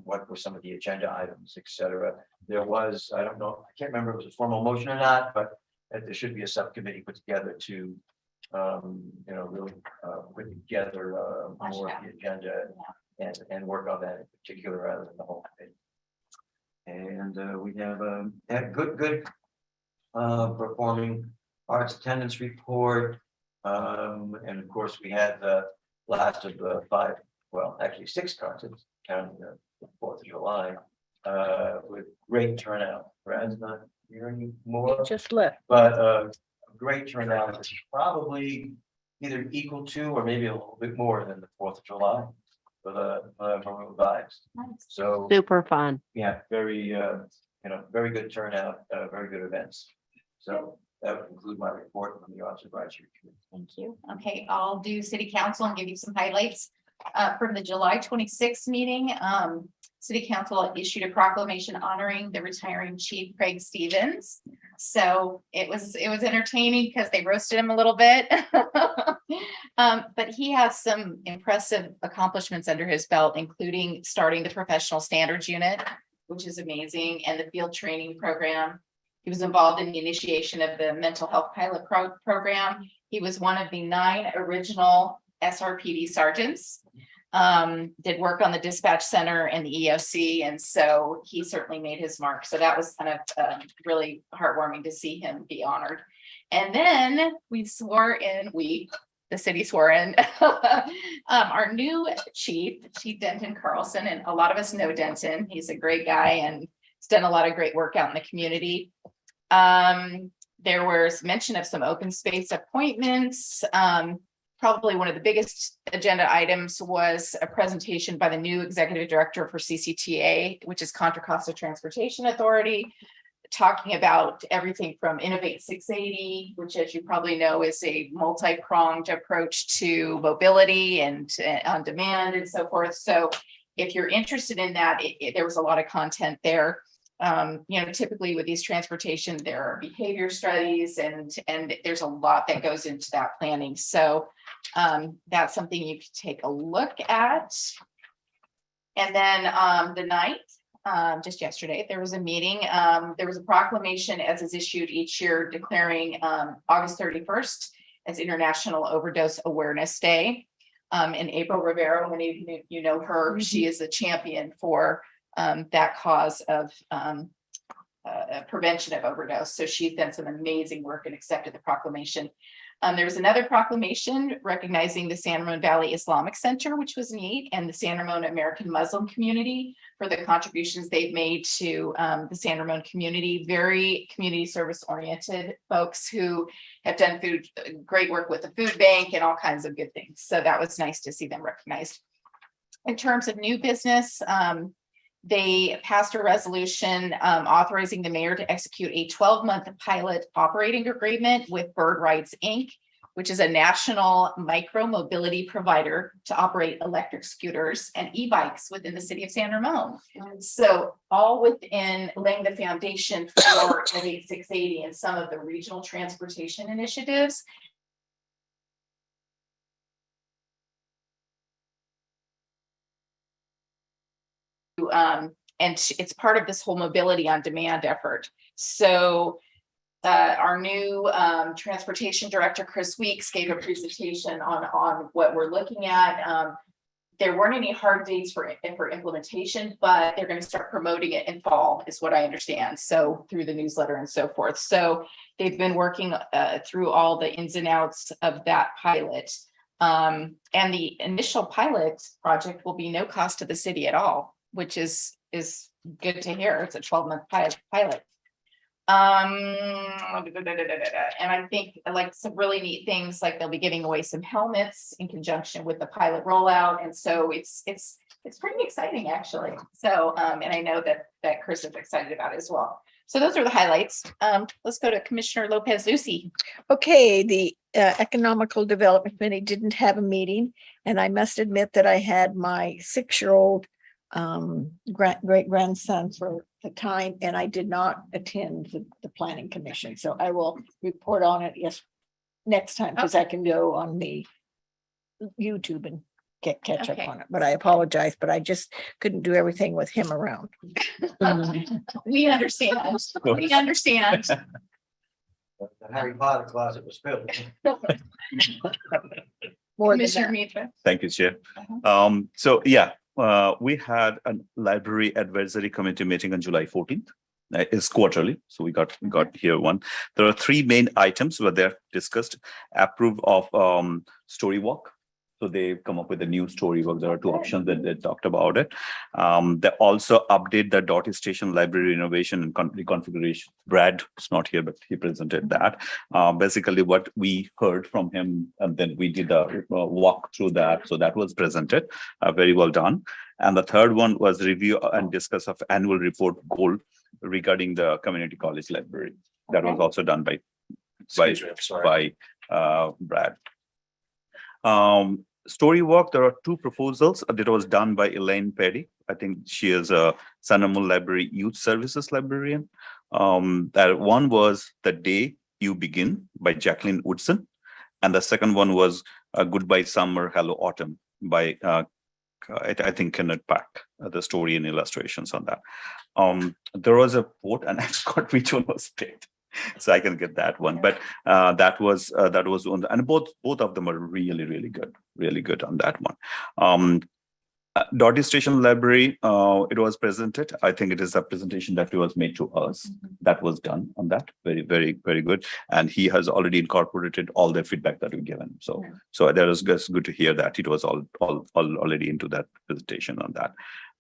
what were some of the agenda items, etc. There was, I don't know, I can't remember if it was a formal motion or not, but there should be a subcommittee put together to really put together more of the agenda and work on that in particular rather than the whole thing. And we have had good performing arts attendance report. And of course, we had the last of the 5, well, actually 6 concerts, counting the 4th of July, with great turnout. Brad's not here anymore. Just left. But a great turnout, which is probably either equal to or maybe a little bit more than the 4th of July for the Maroon Vibes. So Super fun. yeah, very very good turnout, very good events. So that would conclude my report from the Arts Advisory Committee. Thank you. Okay, I'll do city council and give you some highlights. From the July 26th meeting, city council issued a proclamation honoring the retiring chief Craig Stevens. So it was entertaining because they roasted him a little bit. But he has some impressive accomplishments under his belt, including starting the professional standards unit, which is amazing, and the field training program. He was involved in the initiation of the mental health pilot program. He was one of the 9 original SRPD sergeants, did work on the dispatch center and the EOC. And so he certainly made his mark. So that was kind of really heartwarming to see him be honored. And then we swore in, the city swore in our new chief Denton Carlson. And a lot of us know Denton. He's a great guy and he's done a lot of great work out in the community. There was mention of some open space appointments. Probably one of the biggest agenda items was a presentation by the new executive director for CCTA, which is Contra Costa Transportation Authority, talking about everything from Innovate 680, which, as you probably know, is a multi-pronged approach to mobility and on demand and so forth. So if you're interested in that, there was a lot of content there. Typically with these transportation, there are behavior studies and there's a lot that goes into that planning. So that's something you could take a look at. And then the 9th, just yesterday, there was a meeting. There was a proclamation, as is issued each year, declaring August 31st as International Overdose Awareness Day. And April Rivera, many of you know her, she is a champion for that cause of prevention of overdose. So she's done some amazing work and accepted the proclamation. There was another proclamation recognizing the San Ramon Valley Islamic Center, which was neat, and the San Ramon American Muslim community for the contributions they've made to the San Ramon community. Very community service oriented folks who have done great work with the food bank and all kinds of good things. So that was nice to see them recognized. In terms of new business, they passed a resolution authorizing the mayor to execute a 12-month pilot operating agreement with Bird Rides, Inc., which is a national micro-mobility provider to operate electric scooters and e-bikes within the city of San Ramon. So all within laying the foundation for Innovate 680 and some of the regional transportation initiatives. And it's part of this whole mobility on demand effort. So our new transportation director, Chris Weeks, gave a presentation on what we're looking at. There weren't any hard dates for implementation, but they're going to start promoting it in fall, is what I understand. So through the newsletter and so forth. So they've been working through all the ins and outs of that pilot. And the initial pilot project will be no cost to the city at all, which is good to hear. It's a 12-month pilot. And I think like some really neat things, like they'll be giving away some helmets in conjunction with the pilot rollout. And so it's pretty exciting, actually. So and I know that Chris is excited about it as well. So those are the highlights. Let's go to Commissioner Lopez Lucy. Okay, the Economical Development Committee didn't have a meeting, and I must admit that I had my 6-year-old great grandson for the time, and I did not attend the planning commission. So I will report on it next time, because I can go on the YouTube and catch up on it. But I apologize, but I just couldn't do everything with him around. We understand. We understand. The Harry Potter closet was filled. Commissioner Mitra. Thank you, Chair. Uh-huh. So yeah, we had a library advisory committee meeting on July 14th. It's quarterly, so we got here one. There are three main items were there discussed. Approve of story walk. So they come up with a new story walk. There are two options that they talked about it. They also update the Doughty Station library renovation and reconfiguration. Brad is not here, but he presented that. Basically, what we heard from him, and then we did a walk through that. So that was presented. Very well done. And the third one was review and discuss of annual report goal regarding the community college library. That was also done by Brad. Story walk, there are two proposals that was done by Elaine Perry. I think she is a Sanamul Library Youth Services librarian. That one was The Day You Begin by Jacqueline Woodson. And the second one was Goodbye Summer, Hello Autumn by I think Kenneth Pack, the story and illustrations on that. There was a vote and I forgot which one was picked. So I can get that one, but that was one, and both of them are really good on that one. Doughty Station Library, it was presented. I think it is a presentation that was made to us. That was done on that. Very good. And he has already incorporated all the feedback that we given. So that was just good to hear that it was all already into that presentation on that.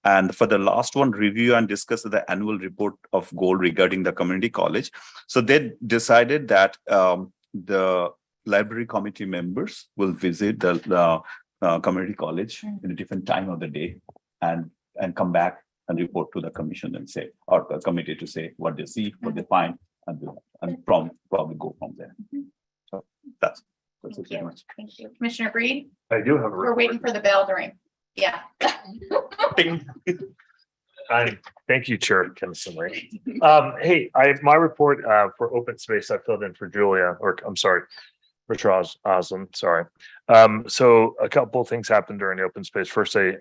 And for the last one, review and discuss the annual report of goal regarding the community college. So they decided that the library committee members will visit the community college in a different time of the day and come back and report to the commission and say, or the committee to say what they see, what they find, and probably go from there. So that's it pretty much. Thank you. Commissioner Breed, I do have a we're report. waiting for the bell to ring. Yeah. Thank you, Chair Kennison Lee. Hey, my report for open space, I filled in for Julia, or I'm sorry, for Charles Osland, sorry. So a couple of things happened during the open space. First, they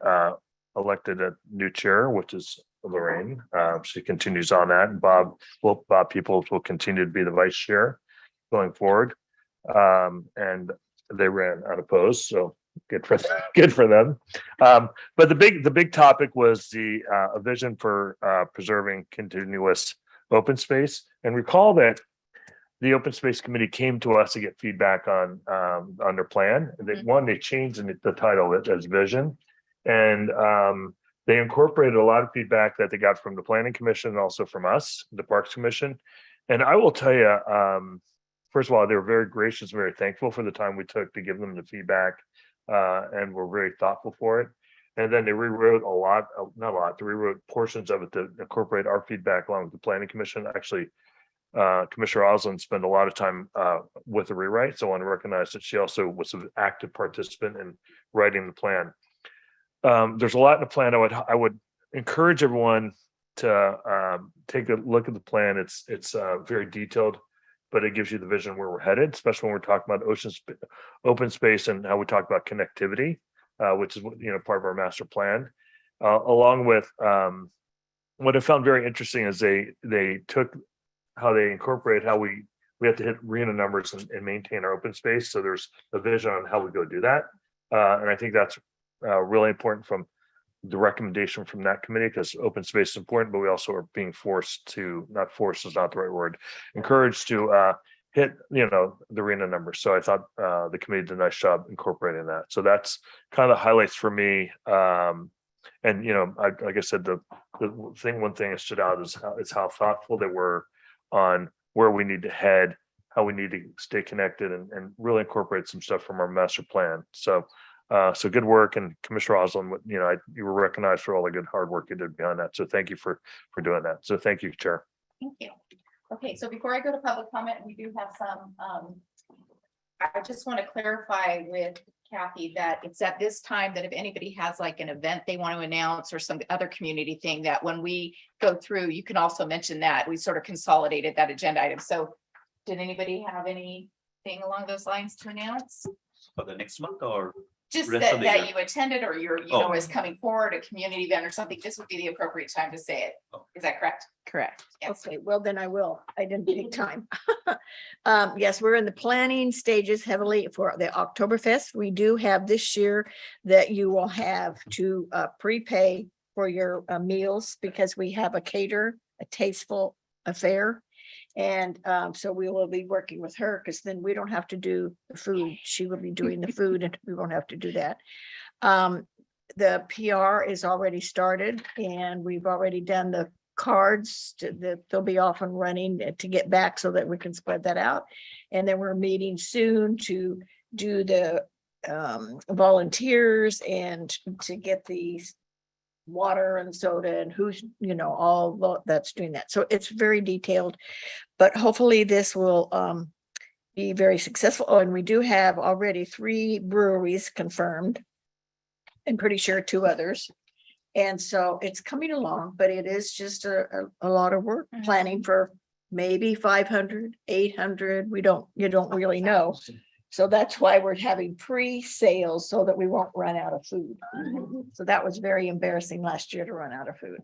elected a new chair, which is Lorraine. She continues on that, and Bob Peoples will continue to be the vice chair going forward. And they ran unopposed, so good for them. But the big topic was the a vision for preserving continuous open space. And recall that the open space committee came to us to get feedback on their plan. They changed the title of it as vision, and they incorporated a lot of feedback that they got from the planning commission and also from us, the Parks Commission. And I will tell you, first of all, they were very gracious, very thankful for the time we took to give them the feedback. And we're very thoughtful for it. And then they rewrote they rewrote portions of it to incorporate our feedback along with the planning commission. Actually, Commissioner Osland spent a lot of time with the rewrite. So I want to recognize that she also was an active participant in writing the plan. There's a lot in the plan. I would encourage everyone to take a look at the plan. It's very detailed, but it gives you the vision where we're headed, especially when we're talking about open space and how we talk about connectivity, which is part of our master plan. Along with what I found very interesting is they took how they incorporate how we have to hit RENA numbers and maintain our open space. So there's a vision on how we go do that, and I think that's really important from the recommendation from that committee, because open space is important, but we also are being not forced is not the right word, encouraged to hit the RENA numbers. So I thought the committee did a nice job incorporating that. So that's kind of the highlights for me. And like I said, one thing that stood out is how thoughtful they were on where we need to head, how we need to stay connected, and really incorporate some stuff from our master plan. So good work, and Commissioner Osland, you were recognized for all the good hard work you did behind that. So thank you for doing that. So thank you, Chair. Thank you. Okay, so before I go to public comment, we do have some, I just want to clarify with Kathy that it's at this time that if anybody has like an event they want to announce or some other community thing, that when we go through, you can also mention that. We sort of consolidated that agenda item. So did anybody have anything along those lines to announce? For the next month or? Just Rest that, of the that year. you attended or you're, Oh. is coming forward, a community event or something, this would be the appropriate time to say it. Is that correct? Correct. Yes. Okay, well, then I will. I didn't take time. Yes, we're in the planning stages heavily for the Oktoberfest. We do have this year that you will have to prepay for your meals because we have a caterer, a tasteful affair. And so we will be working with her because then we don't have to do the food. She will be doing the food and we won't have to do that. The PR is already started and we've already done the cards that they'll be off and running to get back so that we can spread that out. And then we're meeting soon to do the volunteers and to get these water and soda and who's, all that's doing that. So it's very detailed, but hopefully this will be very successful. Oh, and we do have already 3 breweries confirmed. I'm pretty sure 2 others. And so it's coming along, but it is just a lot of work planning for maybe 500, 800. You don't really know. So that's why we're having pre-sales so that we won't run out of food. So that was very embarrassing last year to run out of food.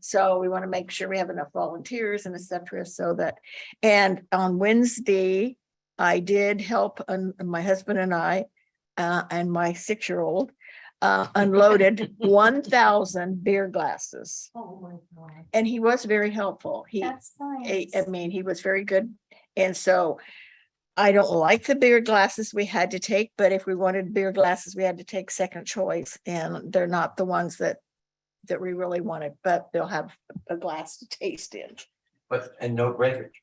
So we want to make sure we have enough volunteers and et cetera, so that, and on Wednesday, I did help my husband and I and my 6-year-old unloaded 1,000 beer glasses. Oh my God. And he was very helpful. That's nice. I mean, he was very good. And so I don't like the beer glasses we had to take, but if we wanted beer glasses, we had to take second choice. And they're not the ones that we really wanted, but they'll have a glass to taste in. And no breakage.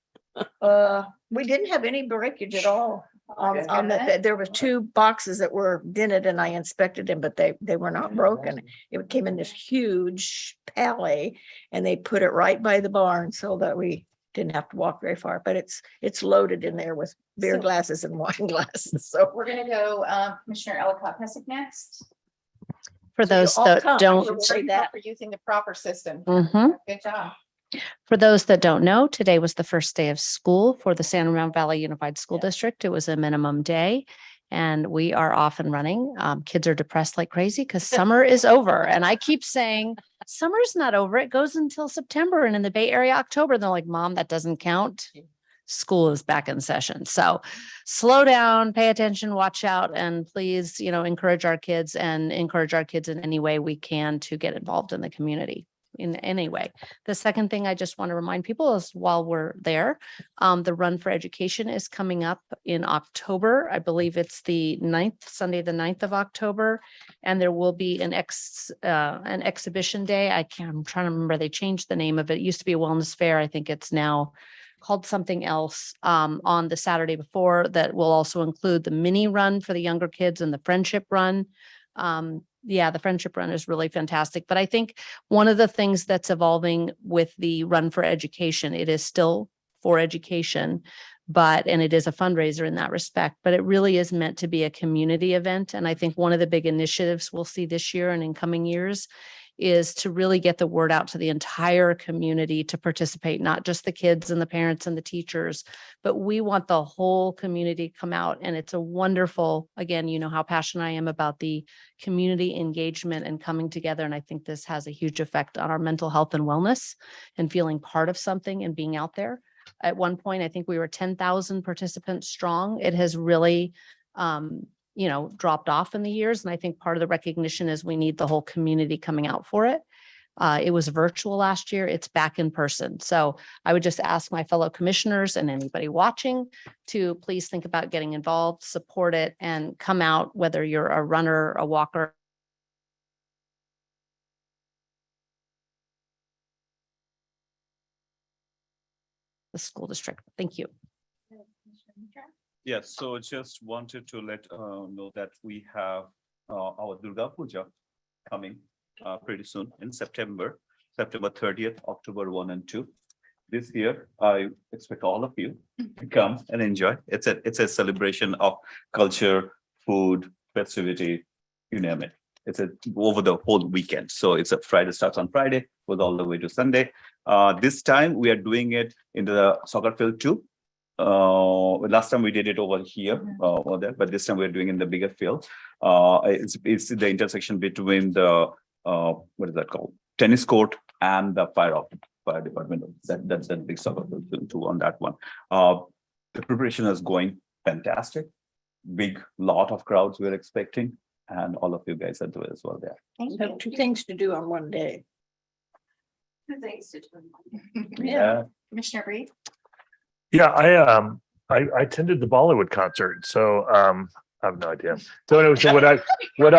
We didn't have any breakage at all. Okay. On there were 2 boxes that were dented and I inspected them, but they were not broken. It came in this huge pallet and they put it right by the barn so that we didn't have to walk very far, but it's loaded in there with beer So- glasses and wine glasses. So We're gonna go, Commissioner Ellicott Pesic next. For So you those all that come. don't, We'll say For that. using the proper system. Mhm. Good job. For those that don't know, today was the first day of school for the San Ramon Valley Unified School District. It was a minimum day. And we are off and running. Kids are depressed like crazy because summer is over. And I keep saying, summer's not over. It goes until September and in the Bay Area, October. They're like, Mom, that doesn't count. School is back in session. So slow down, pay attention, watch out, and please, encourage our kids in any way we can to get involved in the community in any way. The second thing I just want to remind people is while we're there, the Run for Education is coming up in October. I believe it's the 9th, Sunday, the 9th of October. And there will be an exhibition day. I'm trying to remember, they changed the name of it. It used to be a wellness fair. I think it's now called something else on the Saturday before that will also include the mini run for the younger kids and the friendship run. The friendship run is really fantastic. But I think one of the things that's evolving with the Run for Education, it is still for education, and it is a fundraiser in that respect, but it really is meant to be a community event. And I think one of the big initiatives we'll see this year and in coming years is to really get the word out to the entire community to participate, not just the kids and the parents and the teachers, but we want the whole community to come out. And it's a wonderful, again, you know how passionate I am about the community engagement and coming together. And I think this has a huge effect on our mental health and wellness and feeling part of something and being out there. At one point, I think we were 10,000 participants strong. It has really, dropped off in the years. And I think part of the recognition is we need the whole community coming out for it. It was virtual last year. It's back in person. So I would just ask my fellow commissioners and anybody watching to please think about getting involved, support it, and come out, whether you're a runner, a walker. The school district. Thank you. Yes, so just wanted to let know that we have our Durga Puja coming pretty soon in September 30th, October 1 and 2. This year, I expect all of you to come and enjoy. It's a celebration of culture, food, festivity, you name it. It's over the whole weekend. So it's a Friday, starts on Friday, goes all the way to Sunday. This time we are doing it in the soccer field too. last time we did it over here, over there, but this time we're doing in the bigger field. It's the intersection between the, what is that called? Tennis court and the fire department. That's the big soccer field too on that one. The preparation is going fantastic. Big lot of crowds we're expecting, and all of you guys are doing as well there. Thank Have you. 2 things to do on one day. Thanks to Yeah. Commissioner Bree? Yeah, I attended the Bollywood concert, so I have no idea. So what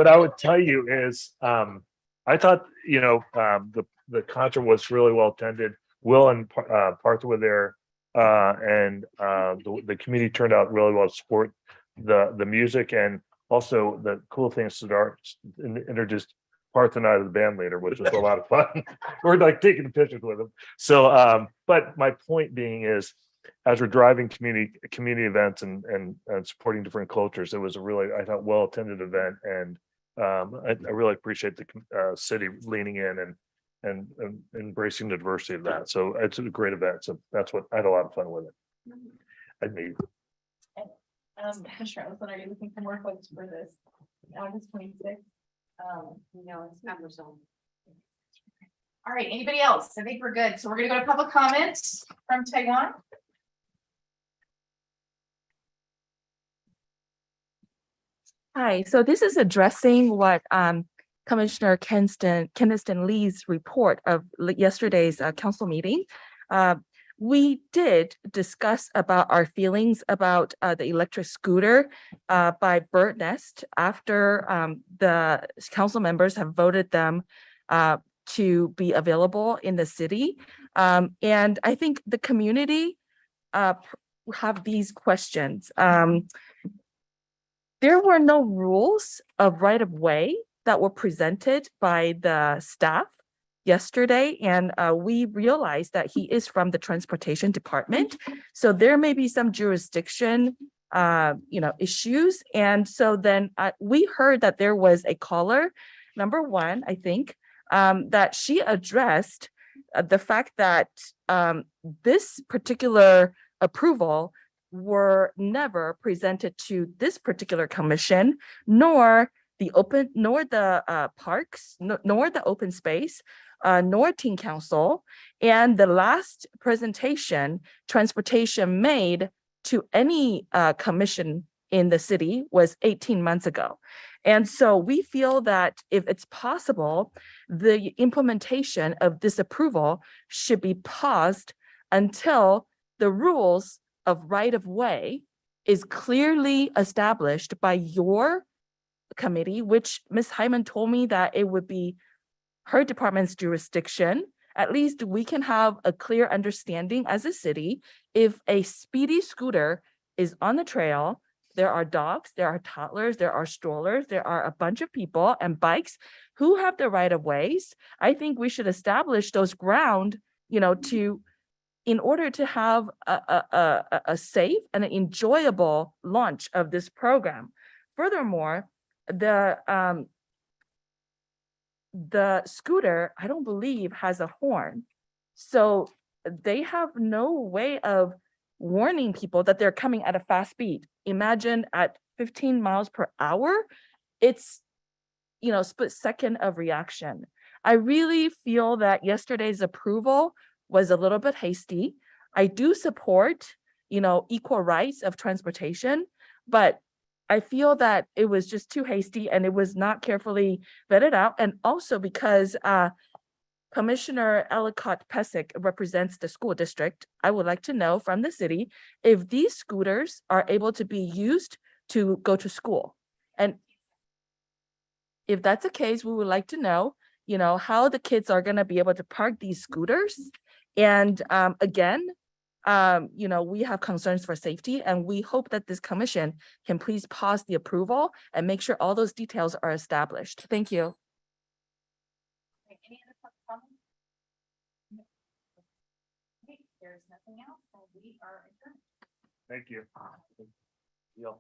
I would tell you is I thought, you know, the concert was really well attended. Will and Partha were there, and the community turned out really well to support the music, and also the cool thing is Siddharth introduced Partha and I to the band leader, which was a lot of fun. We're like taking pictures with him. So, but my point being is, as we're driving community events and supporting different cultures, it was a really, I thought, well attended event, and I really appreciate the city leaning in and embracing the diversity of that. So it's a great event. So that's what I had a lot of fun with it. I mean, Commissioner Olson, are you looking for more folks for this August 26th? No, it's members only. All right, anybody else? I think we're good. So we're gonna go to public comments from Taiwan. Hi, so this is addressing what Commissioner Keniston Lee's report of yesterday's council meeting. We did discuss about our feelings about the electric scooter by Bird Nest after the council members have voted them to be available in the city. And I think the community have these questions. There were no rules of right of way that were presented by the staff yesterday, and we realized that he is from the transportation department, so there may be some jurisdiction issues. And so then we heard that there was a caller, number one, I think, that she addressed the fact that this particular approval were never presented to this particular commission, nor the parks, nor the open space, nor teen council. And the last presentation transportation made to any commission in the city was 18 months ago. And so we feel that if it's possible, the implementation of this approval should be paused until the rules of right of way is clearly established by your committee, which Ms. Hyman told me that it would be her department's jurisdiction. At least we can have a clear understanding as a city. If a speedy scooter is on the trail, there are dogs, there are toddlers, there are strollers, there are a bunch of people and bikes who have the right of ways. I think we should establish those ground, in order to have a safe and an enjoyable launch of this program. Furthermore, the scooter, I don't believe, has a horn. So they have no way of warning people that they're coming at a fast speed. Imagine at 15 miles per hour, it's, split second of reaction. I really feel that yesterday's approval was a little bit hasty. I do support, equal rights of transportation, but I feel that it was just too hasty and it was not carefully vetted out. And also because Commissioner Ellicott Pesic represents the school district, I would like to know from the city if these scooters are able to be used to go to school. And if that's the case, we would like to know, how the kids are going to be able to park these scooters. And again, we have concerns for safety, and we hope that this commission can please pause the approval and make sure all those details are established. Thank you. Any other public comments? Okay, there's nothing else, so we are adjourned. thank you. Yeah.